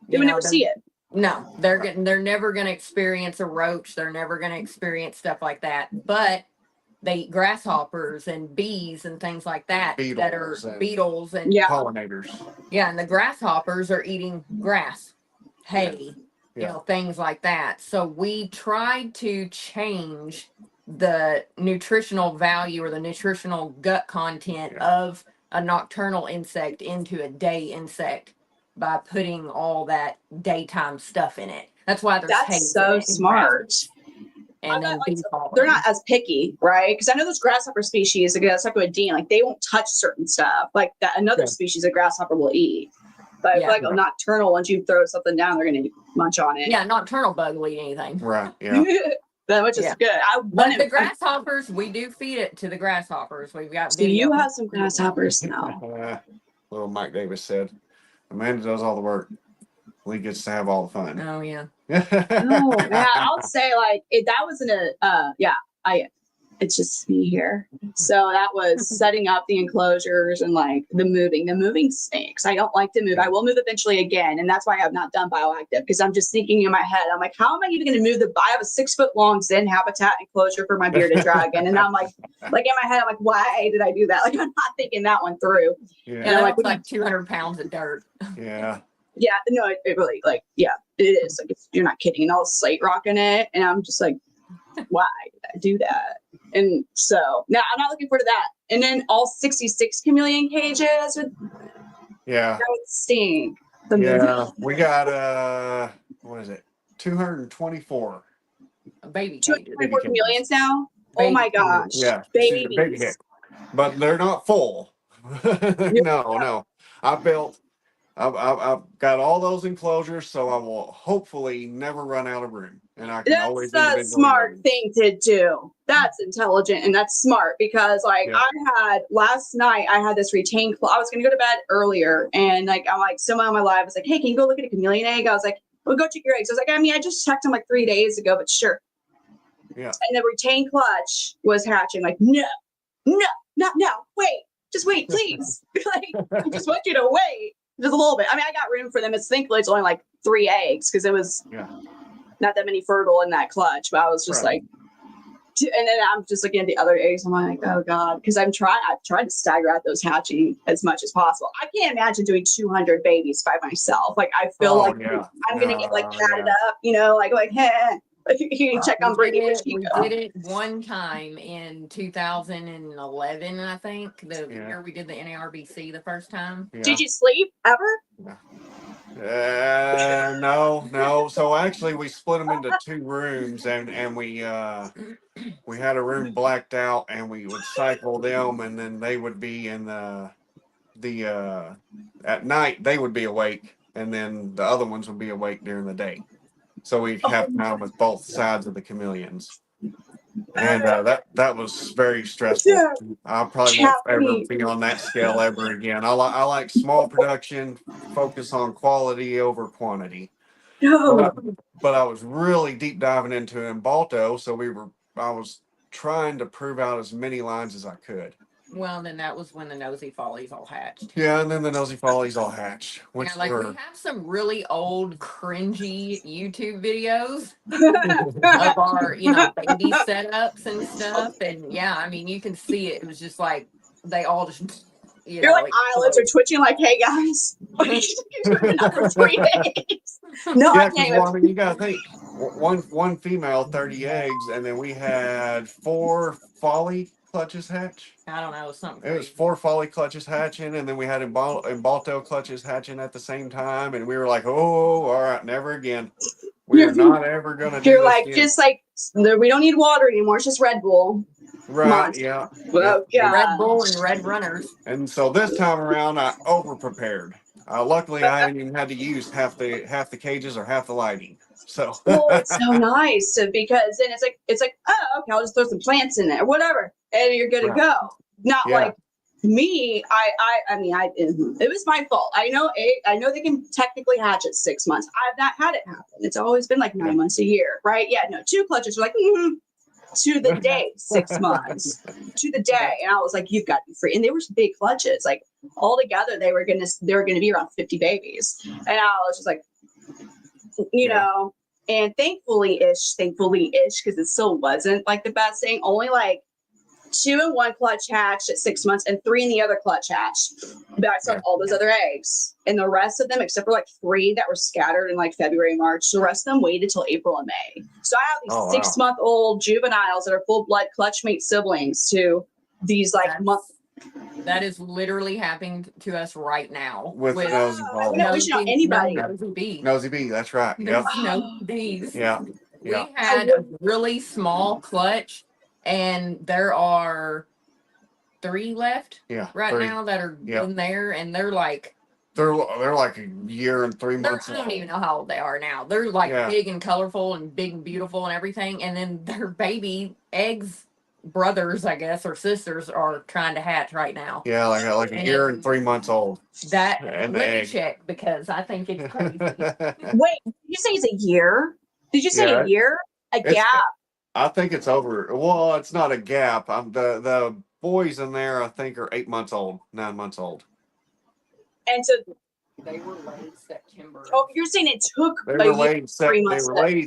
They would never see it. No, they're never going to experience a roach. They're never going to experience stuff like that. But they eat grasshoppers and bees and things like that, beetles and pollinators. Yeah, and the grasshoppers are eating grass, hay, you know, things like that. So we tried to change the nutritional value or the nutritional gut content of a nocturnal insect into a day insect by putting all that daytime stuff in it. That's why that's so smart. And then they're not as picky, right? Because I know those grasshopper species, like with Dean, like they won't touch certain stuff like that. Another species of grasshopper will eat. But I feel like a nocturnal, once you throw something down, they're going to munch on it. Yeah, nocturnal bug will eat anything. Right. Yeah. Which is good. But the grasshoppers, we do feed it to the grasshoppers. We've got video. So you have some grasshoppers now. Little Mike Davis said, Amanda does all the work. Lee gets to have all the fun. Oh yeah. I'll say like that wasn't it's just me here. So that was setting up the enclosures and like the moving stinks. I don't like to move. I will move eventually again. And that's why I've not done bioactive, because I'm just thinking in my head, I'm like, how am I even going to move I have a 6-foot long Zen habitat enclosure for my bearded dragon. And I'm like in my head, I'm like, why did I do that? Like, I'm not thinking that one through. Yeah. And I'm like 200 pounds of dirt. Yeah. Yeah, no, it really, like, it is. Like, you're not kidding. And all slate rock in it. And I'm just like, why did I do that? And so, now I'm not looking forward to that. And then all 66 chameleon cages with, that would stink. We got, what is it? 224. Baby 224 chameleons now? Oh my gosh. Yeah. Babies. But they're not full. No. I've got all those enclosures, so I will hopefully never run out of room. And I can always. That's a smart thing to do. That's intelligent and that's smart, because last night I had this retained claw. I was going to go to bed earlier, and like I'm like, someone on my live was like, hey, can you go look at a chameleon egg? I was like, well, go check your eggs. I was like, I just checked them like 3 days ago, but sure. Yeah. And the retained clutch was hatching. Like, no, not now. Wait, just wait, please. Like, I just want you to wait. Just a little bit. I mean, I got room for them. Thankfully, it's only like 3 eggs, because it was not that many fertile in that clutch. But I was just like, and then I'm just looking at the other eggs. I'm like, oh God, because I've tried to stagger out those hatching as much as possible. I can't imagine doing 200 babies by myself. Like, I feel I'm gonna get like padded up, like hey. You check on Brady. We did it one time in 2011, I think. The year we did the NARBC the first time. Yeah. Did you sleep ever? No. So actually, we split them into 2 rooms, and we had a room blacked out, and we would cycle them, and then they would be in the at night they would be awake, and then the other ones would be awake during the day. So we'd have time with both sides of the chameleons, and that was very stressful. Yeah. I probably won't ever Chappy. be on that scale ever again. I like small production, focus on quality over quantity. No. But I was really deep diving into it in Balto, so I was trying to prove out as many lines as I could. Well, then that was when the nosy follies all hatched. Yeah, and then the nosy follies all hatched, which Yeah, like we were have some really old, cringy YouTube videos of our, baby setups and stuff. And yeah, I mean, you can see it. It was just like they all just, Your like eyelids are twitching. Like, hey guys, what are you doing for 3 days? No, yeah, I because can't. well, I mean, you gotta think one female, 30 eggs, and then we had 4 folly clutches hatch. I don't know, something. It was 4 folly clutches hatching, and then we had Balto clutches hatching at the same time, and we were like, oh, all right, never again. We are not ever gonna do You're this like, again. just like we don't need water anymore. It's just Red Bull. Right, yeah. Well, yeah. Red Bull and Red Runners. And so this time around, I over prepared. Luckily, I haven't even had to use half the cages or half the lighting. So well, it's so nice because then it's like oh okay, I'll just throw some plants in there, whatever, and you're good to go. Not like me. I mean, it was my fault. I know they can technically hatch at 6 months. I've not had it happen. It's always been like 9 months a year, right? Yeah, no, 2 clutches are like to the day, 6 months to the day, and I was like, you've got to be free. And they were big clutches, like all together they were gonna be around 50 babies, and I was just like, you know. And thankfully-ish, because it still wasn't like the best thing. Only like 2 in one clutch hatched at 6 months, and 3 in the other clutch hatched. But I saw all those other eggs, and the rest of them, except for like 3 that were scattered in like February, March, the rest of them waited till April and May. So I have these 6-month-old juveniles that are full blood clutch mate siblings to these like months. That is literally happening to us right now. With nosy follies. No, we should know anybody. Nosy bee, that's right. There's no bees. Yeah. We had a really small clutch, and there are 3 left right now that are in there, and they're like they're like a year and 3 months. I don't even know how old they are now. They're like big and colorful and big and beautiful and everything, and then their baby eggs, brothers, I guess, or sisters, are trying to hatch right now. Yeah, like a year and 3 months old. That and let me check, because I think it's crazy. Wait, did you say it's a year? Did you say a year? A gap? I think it's over. Well, it's not a gap. The boys in there, I think, are 8 months old, 9 months old. And so they were laid September. Oh, you're saying it took They were laid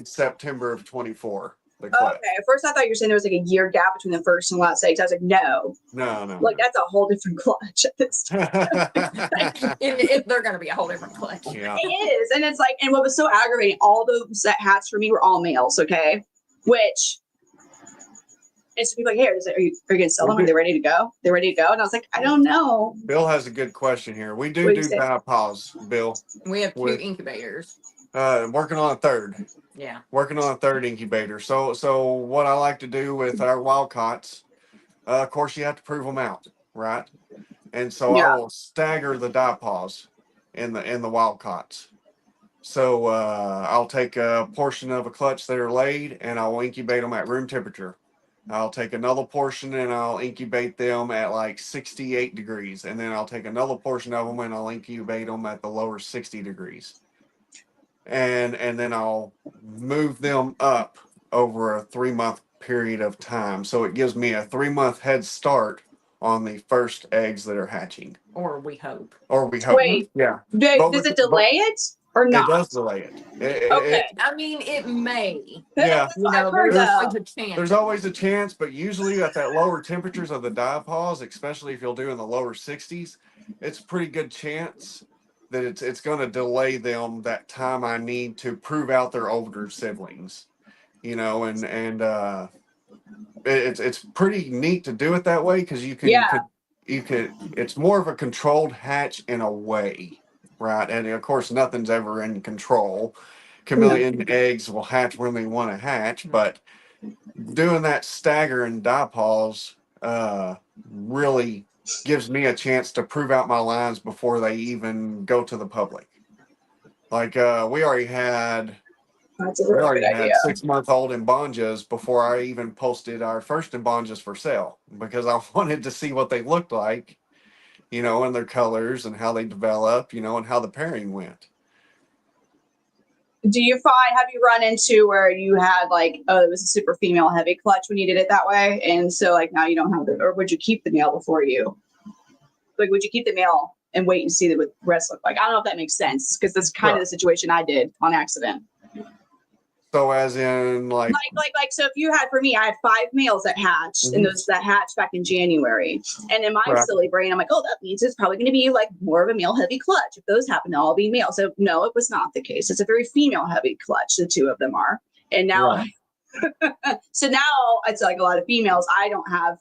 September of 24. Okay, at first I thought you were saying there was like a year gap between the first and last eggs. I was like, no. Like, that's a whole different clutch at this time. They're going to be a whole different clutch. Yeah. It is. And it's like, and what was so aggravating, all those that hatched for me were all males, okay? Which, and so people are like, hey, are you going to sell them? Are they ready to go? They're ready to go? And I was like, I don't know. Bill has a good question here. We do diapause, Bill. We have 2 incubators. Working on a 3rd. Yeah. Working on a 3rd incubator. So what I like to do with our Wildcats, of course, you have to prove them out, right? And so I will stagger the diapause in the Wildcats. So I'll take a portion of a clutch that are laid, and I'll incubate them at room temperature. I'll take another portion and I'll incubate them at like 68 degrees, and then I'll take another portion of them and I'll incubate them at the lower 60 degrees. And then I'll move them up over a 3-month period of time. So it gives me a 3-month head start on the first eggs that are hatching. Or we hope. Wait. Yeah. Does it delay it or not? It does delay it. Okay. I mean, it may. Yeah. There's always a chance, but usually at that lower temperatures of the diapause, especially if you'll do in the lower 60s, it's a pretty good chance that it's going to delay them that time I need to prove out their older siblings, and it's pretty neat to do it that way, because you could it's more of a controlled hatch in a way, right? And of course, nothing's ever in control. Chameleon eggs will hatch when they want to hatch, but doing that stagger and diapause really gives me a chance to prove out my lines before they even go to the public. Like That's a we really good already had idea. 6-month-old Imbanjas before I even posted our first Imbanjas for sale because I wanted to see what they looked like, and their colors and how they develop, and how the pairing went. Do you find, have you run into where you had like, oh, it was a super female heavy clutch when you did it that way? And so like now you don't have it, or would you keep the male before you? Like, would you keep the male and wait and see what the rest look like? I don't know if that makes sense because that's kind of the situation I did on accident. So as in like so if you had, for me, I had 5 males that hatched and those that hatched back in January. And in my silly brain, I'm like, oh, that means it's probably going to be like more of a male heavy clutch. If those happen to all be male. So no, it was not the case. It's a very female heavy clutch. The 2 of them are. And now, so now it's like a lot of females. I don't have,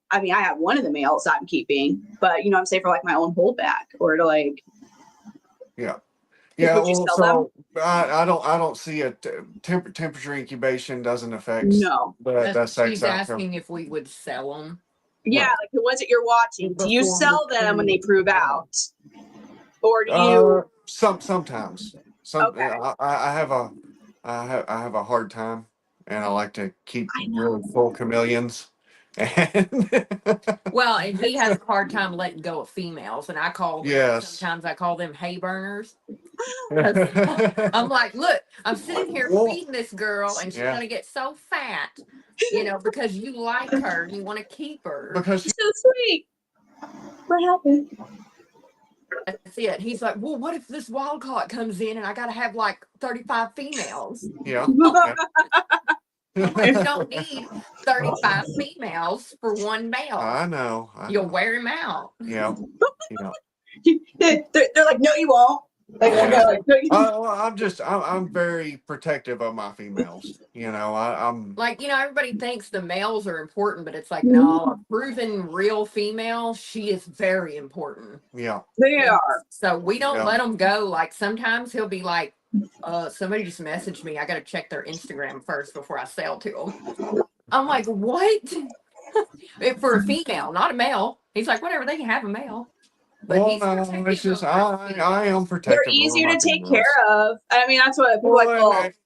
I mean, I have one of the males I'm keeping, but I'm saying for like my own holdback or to like, yeah, would you well, sell so I don't see a temperature incubation doesn't affect the sex She's outcome. asking if we would sell them. Yeah, like the ones that you're watching, do you sell them when they prove out, or do you? Sometimes. Okay. I have a hard time, and I like to keep really full chameleons. And Well, and he has a hard time letting go of females, and I call them, sometimes I call them hay burners. I'm like, look, I'm sitting here feeding this girl, and she's gonna get so fat, because you like her and you want to keep her. Because she's so sweet. What happened? That's it. He's like, well, what if this wild caught comes in and I gotta have like 35 females? Yeah. You don't need 35 females for one male. I know. You'll wear him out. Yeah. They're like, no, you won't. I'm very protective of my females. I'm like, everybody thinks the males are important, but it's like, no, a proven real female, she is very important. Yeah. They are. So we don't let them go. Like sometimes he'll be like, somebody just messaged me. I got to check their Instagram first before I sell to them. I'm like, what? For a female, not a male. He's like, whatever, they can have a male. But it's just I am protective. They're easier to take care of. I mean, that's what people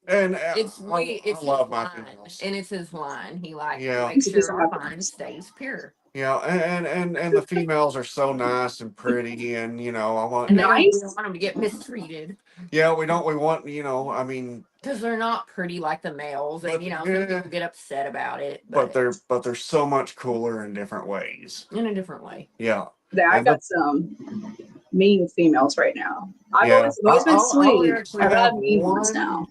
and it's I love my females. And it's his line. He likes to make sure our line stays pure. Yeah, and the females are so nice and pretty, and I want nice. We don't want them to get mistreated. Yeah, we want I mean, because they're not pretty like the males, and some people get upset about it. But they're so much cooler in different ways. In a different way. Yeah. Yeah, I've got some mean females right now. I've always been sweet. I've got mean ones now.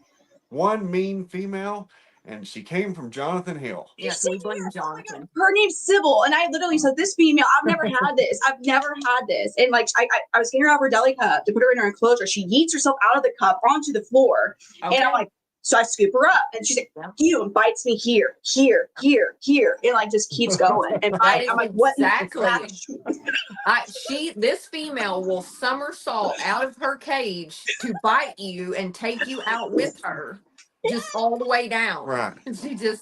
One mean female, and she came from Jonathan Hill. Yes, we blame Jonathan. Her name's Sybil, and I literally said, this female, I've never had this. I've never had this. And like, I was getting her out of her deli cup to put her in her enclosure. She yeets herself out of the cup onto the floor. Okay. And I'm like, so I scoop her up, and she's like, and bites me here, and like just keeps going. And I'm like, what? Exactly. This female will somersault out of her cage to bite you and take you out with her. Just all the way down. Right.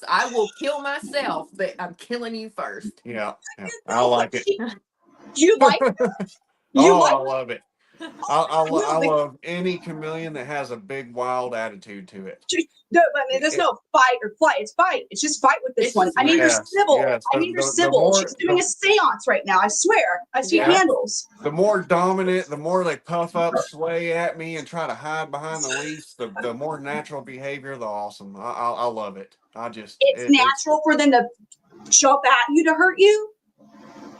I will kill myself, but I'm killing you first. Yeah. I like it. You like it? I love it. I love any chameleon that has a big wild attitude to it. No, I mean, there's no fight or flight. It's fight. It's just fight with this one. I need her Sybil. I need her Sybil. She's doing a seance right now. I swear. I see candles. The more dominant, the more they puff up, sway at me, and try to hide behind the leaves. The more natural behavior, the awesome. I love it. It's natural for them to jump at you to hurt you.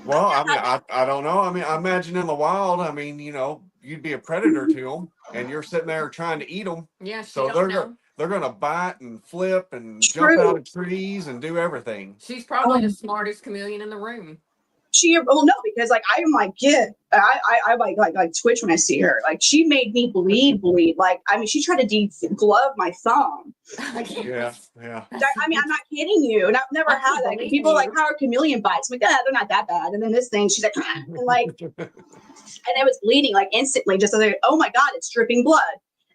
Well, I mean, I don't know. I mean, I imagine in the wild, I mean, you'd be a predator to them, and you're sitting there trying to eat them. Yeah, so they're gonna bite and flip and jump out of trees and do everything. She's probably the smartest chameleon in the room. well, no, because like I'm like, yeah, I like twitch when I see her. Like she made me bleed. Like I mean, she tried to glove my thumb. Yeah. I mean, I'm not kidding you, and I've never I had that. believe People are you. like, how are chameleon bites? I'm like, they're not that bad. And then this thing, she's like, and like, and it was bleeding like instantly. Just like, oh my god, it's dripping blood.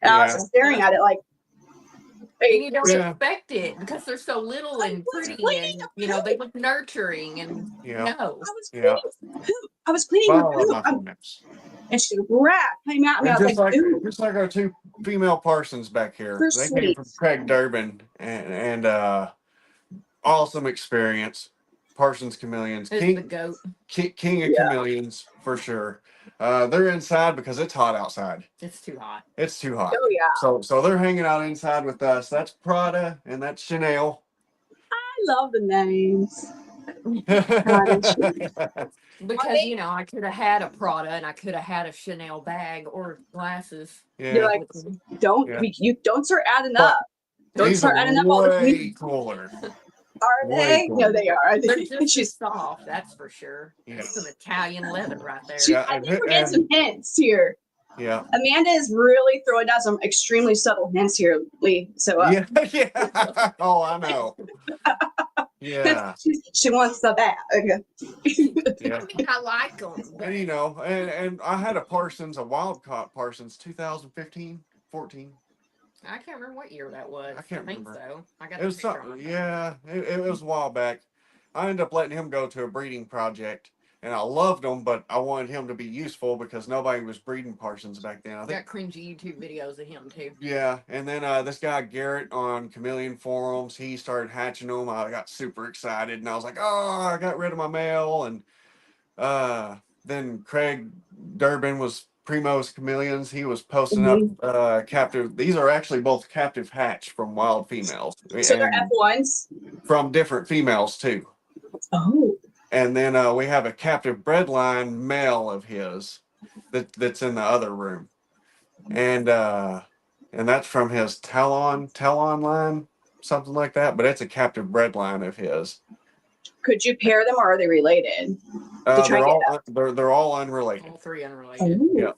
And I was just staring at it like. And you don't Yeah. expect it because they're so little and pretty, bleeding and you know they look nurturing. And Yeah. no, I was bleeding Well, her I love poop. my females. And she came out, and I was like, ooh, just like our two female Parsons back here. they're They came sweet. from Craig Durbin and awesome experience. Parsons chameleons, it's the goat. king of chameleons for sure. They're inside because it's hot outside. It's too hot. It's too hot. Oh yeah, So they're hanging out inside with us. That's Prada and that's Chanel. I love the names. Because you know I could have had a Prada and I could have had a Chanel bag or glasses. You're like, don't start adding But up. Don't these start are adding up all the way cooler. Are they? No, they are. They're just She's soft, that's for sure. Yeah. That's some Italian leather right there. Yeah, I think we're getting some hints here. Yeah. Amanda is really throwing down some extremely subtle hints here, Lee. So Yeah. Oh, I know. Yeah. she wants the bag. Yeah. I like them. And you know, and I had a Parsons, a wild caught Parsons, 2015, 14. I can't remember what year that was. I can't think remember. so. I got It was the picture something. on Yeah, it was a while back. I ended up letting him go to a breeding project, and I loved him, but I wanted him to be useful because nobody was breeding Parsons back then. I I think. got cringy YouTube videos of him too. Yeah, and then this guy Garrett on Chameleon Forums, he started hatching them. I got super excited, and I was like, "Oh, I got rid of my male." And then Craig Durbin was Primo's Chameleons. He was posting up captive. These are actually both captive hatch from wild females. So they're F1s from different females too. Oh. And then we have a captive bred line male of his that's in the other room, and that's from his Talon line, something like that. But it's a captive bred line of his. Could you pair them, or are they related? They're all unrelated. All three unrelated. Yeah.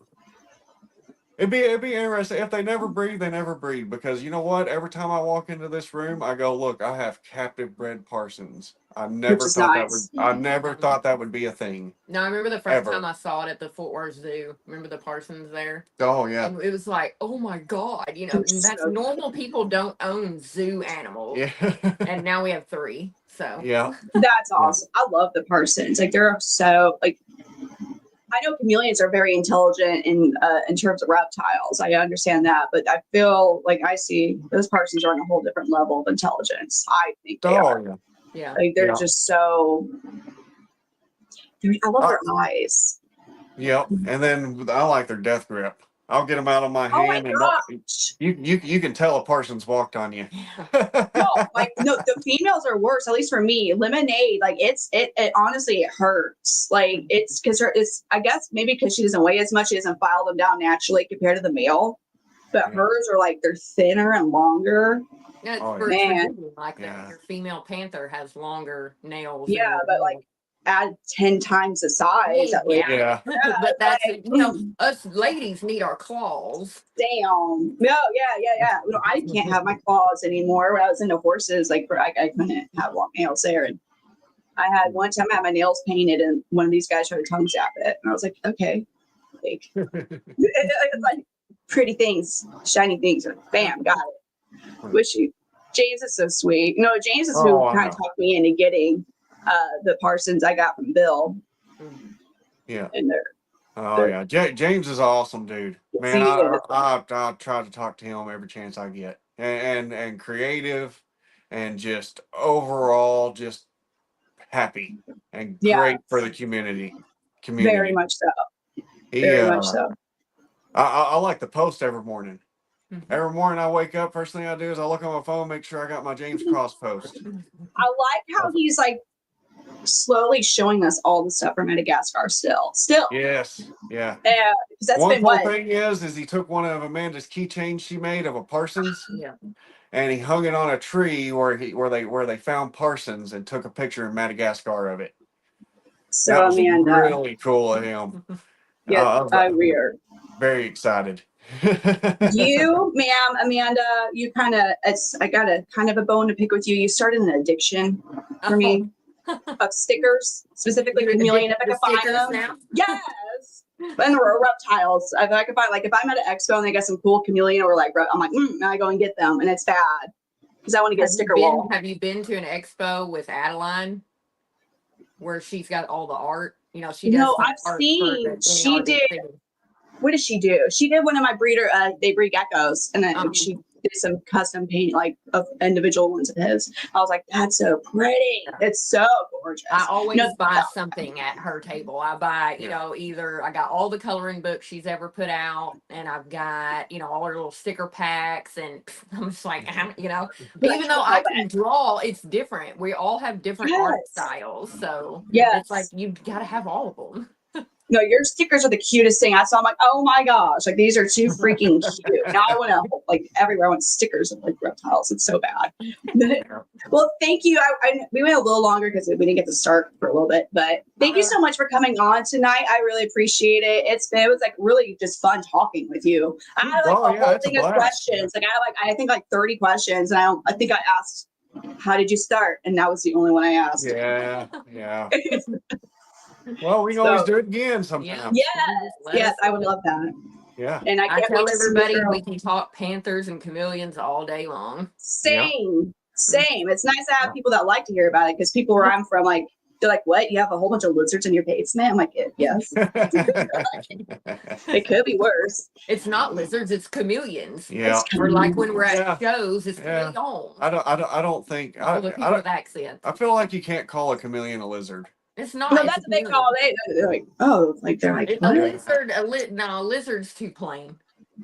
It'd be interesting if they never breed. They never breed because you know what? Every time I walk into this room, I go, "Look, I have captive bred Parsons." I never thought that would be a thing. No, I remember the first time I saw it at the Fort Worth Zoo. Remember the Parsons there? Oh yeah. And it was like, oh my god, you know, that's normal. People don't own zoo animals. Yeah. And now we have 3. So yeah, that's awesome. I love the Parsons. Like they're so like. I know chameleons are very intelligent in terms of reptiles. I understand that, but I feel like I see those Parsons are on a whole different level of intelligence. I think they are. Yeah. Like they're just so. I love their eyes. Yep. And then I like their death grip. I'll get them out of my hand, and you can tell a Parsons walked on you. No, the females are worse. At least for me, Lemonade, like it honestly it hurts. Like it's because I guess maybe because she doesn't weigh as much, she doesn't file them down naturally compared to the male. But hers are like they're thinner and longer. Yeah, your female panther has longer nails. Yeah, but like add 10 times the size. Yeah. But that's you know, us ladies need our claws. Damn. No, yeah. No, I can't have my claws anymore. When I was into horses, like I couldn't have long nails there. And I had one time I had my nails painted, and one of these guys tried to tongue zap it, and I was like, okay, like it's like pretty things, shiny things, and bam, got it. Wish you. James is so sweet. No, James is who kind of talked me into getting the Parsons I got from Bill. Yeah. And yeah. James is an awesome dude. Man, I try to talk to him every chance I get. And creative and just overall just happy and great for the community. Very much so. Very much so. I like the post every morning. Every morning I wake up, first thing I do is I look on my phone, make sure I got my James Cross post. I like how he's like slowly showing us all the stuff from Madagascar still. Yes. Yeah. Yeah. That's one been cool thing is he took one of Amanda's keychains she made of a Parsons. Yeah. And he hung it on a tree where they found Parsons and took a picture in Madagascar of it. So That was Amanda, really cool of him. yes, I was we are. very excited. You, ma'am, Amanda, you kind of, I got a kind of a bone to pick with you. You started an addiction for me of stickers, specifically You're chameleon. If I the could find stickers them, now? yes. And reptiles. If I could find, like, if I'm at an expo and they got some cool chameleon or like, I'm like, I go and get them, and it's bad because I want to get a sticker wall. Have you been to an expo with Adeline where she's got all the art? You know, she does No, some I've art seen. for the She NARD did. thing. What does she do? She did one of my breeder. They breed geckos, and then she did some custom paint, like of individual ones of his. I was like, that's so pretty. It's so gorgeous. I always buy something at her table. I buy, you know, either I got all the coloring books she's ever put out, and I've got, you know, all her little sticker packs, and I'm just like, you know, even though I can draw, it's different. We all have different art styles, so it's like you got to have all of them. No, your stickers are the cutest thing. I saw them, like, oh my gosh, like these are too freaking cute. Now I want to, like, everywhere I want stickers of like reptiles. It's so bad. Well, thank you. We went a little longer because we didn't get to start for a little bit, but thank you so much for coming on tonight. I really appreciate it. It was like really just fun talking with you. I had like a whole thing of questions. Like I think like 30 questions, and I think I asked, how did you start? And that was the only one I asked. Yeah. Well, we can always do it again sometime. Yes, I would love that. Yeah. And I can't tell wait to everybody we can talk panthers and chameleons all day long. Same. It's nice to have people that like to hear about it, because people where I'm from, like, they're like, what? You have a whole bunch of lizards in your basement? I'm like, yes. It could be worse. It's not lizards, it's chameleons. Yeah. Or like when we're at shows, it's chameleons. I don't think with accent. I feel like you can't call a chameleon a lizard. It's not. No, that's what they call it. They're like, oh, like they're like, a lizard. No, a lizard's too plain.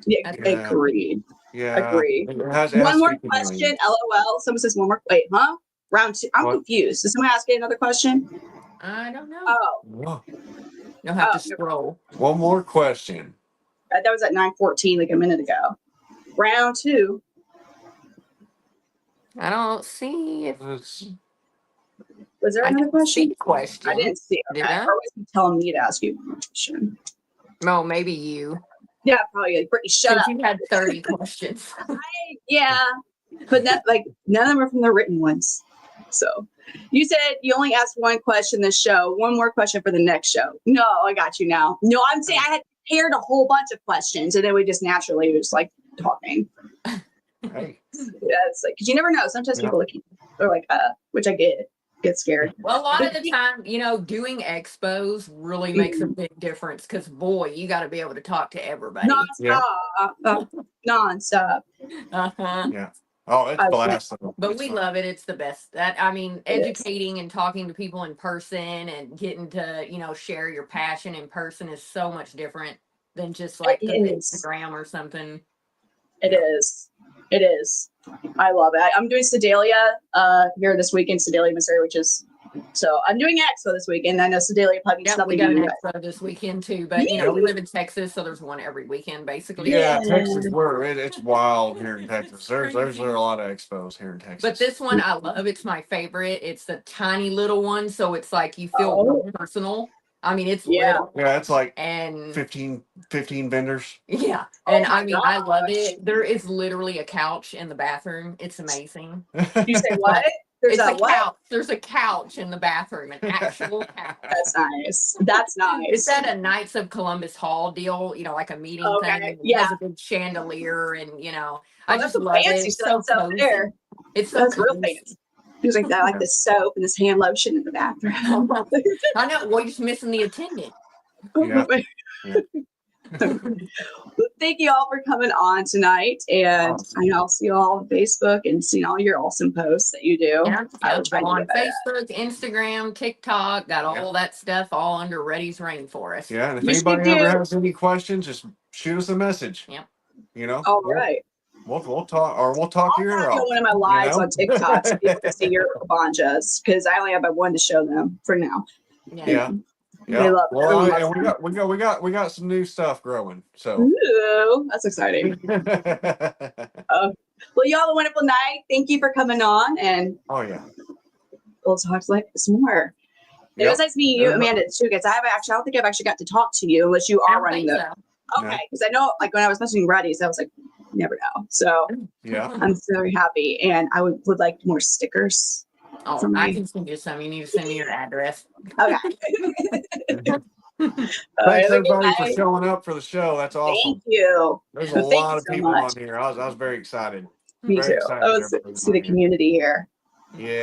Yeah, agreed. Yeah. Agreed. One more question. LOL. Someone says one more. Wait, huh? Round two. I'm confused. Did someone ask you another question? I don't know. Oh. You'll have to scroll. One more question. That was at 9:14, like a minute ago. Round two. I don't see if. Was there another question? I didn't see it. I always be telling me to ask you a question. No, maybe you. Yeah, probably. Like, Brittany, shut up. You had 30 questions. But none of them are from the written ones. So you said you only asked one question this show. One more question for the next show. No, I got you now. No, I'm saying I had prepared a whole bunch of questions, and then we just naturally was like talking. Hey. Yeah, it's like, because you never know. Sometimes people are like, which I get scared. Well, a lot of the time, you know, doing expos really makes a big difference, because boy, you got to be able to talk to everybody. Nonstop. Yeah. Oh, it's blast. But we love it. It's the best. Educating and talking to people in person and getting to, you know, share your passion in person is so much different than just like Instagram or something. It is. I love it. I'm doing Sedalia here this weekend, Sedalia, Missouri, so I'm doing Expo this weekend. I know Sedalia probably needs we got an Expo this weekend too, but you know, we live in Texas, so there's one every weekend basically. Yeah, Texas, it's wild here in Texas. There's a lot of expos here in Texas. But this one I love. It's my favorite. It's the tiny little one, so it's like you feel more personal. I mean, it's little. Yeah, it's like and 15 vendors. Yeah. And I love it. There is literally a couch in the bathroom. It's amazing. You say what? There's a couch. There's a couch in the bathroom, an actual couch. That's nice. It's at a Knights of Columbus Hall deal, you know, like a meeting thing. It has a big chandelier, and you know, I just love it. It's so cozy. There. It's so real fancy. Things like that, like the soap and this hand lotion in the bathroom. I know. Well, you're just missing the attendant. Yeah. Thank you all for coming on tonight, and I'll see you all on Facebook and seeing all your awesome posts that you do. Yeah, on Facebook, Instagram, TikTok, got all that stuff all under Reddy's Rainforest. Yeah, and if anybody ever has any questions, just shoot us a message. Yeah. You know. All right. We'll talk, or we'll talk here. I'll do one of my lives on TikTok so people can see your banjas, because I only have one to show them for now. Yeah. They love it. We got some new stuff growing. So ooh, that's exciting. Well, y'all have a wonderful night. Thank you for coming on, and we'll talk like some more. It was nice meeting you, Amanda, too, because I don't think I've actually got to talk to you unless you I are don't running think the. so. Okay, because I know, like, when I was messaging Reddy's, I was like, you never know. So Yeah. I'm very happy, and I would like more stickers. Oh, for I me. can send you some. You need to send me your address. Okay. Thanks Have a good everybody for night. showing up for the show. That's awesome. Thank you. There's a Well, thank lot you of so people much. on here. I was very excited. Me Very too. excited I that was everybody was see the on here. community here. Yeah.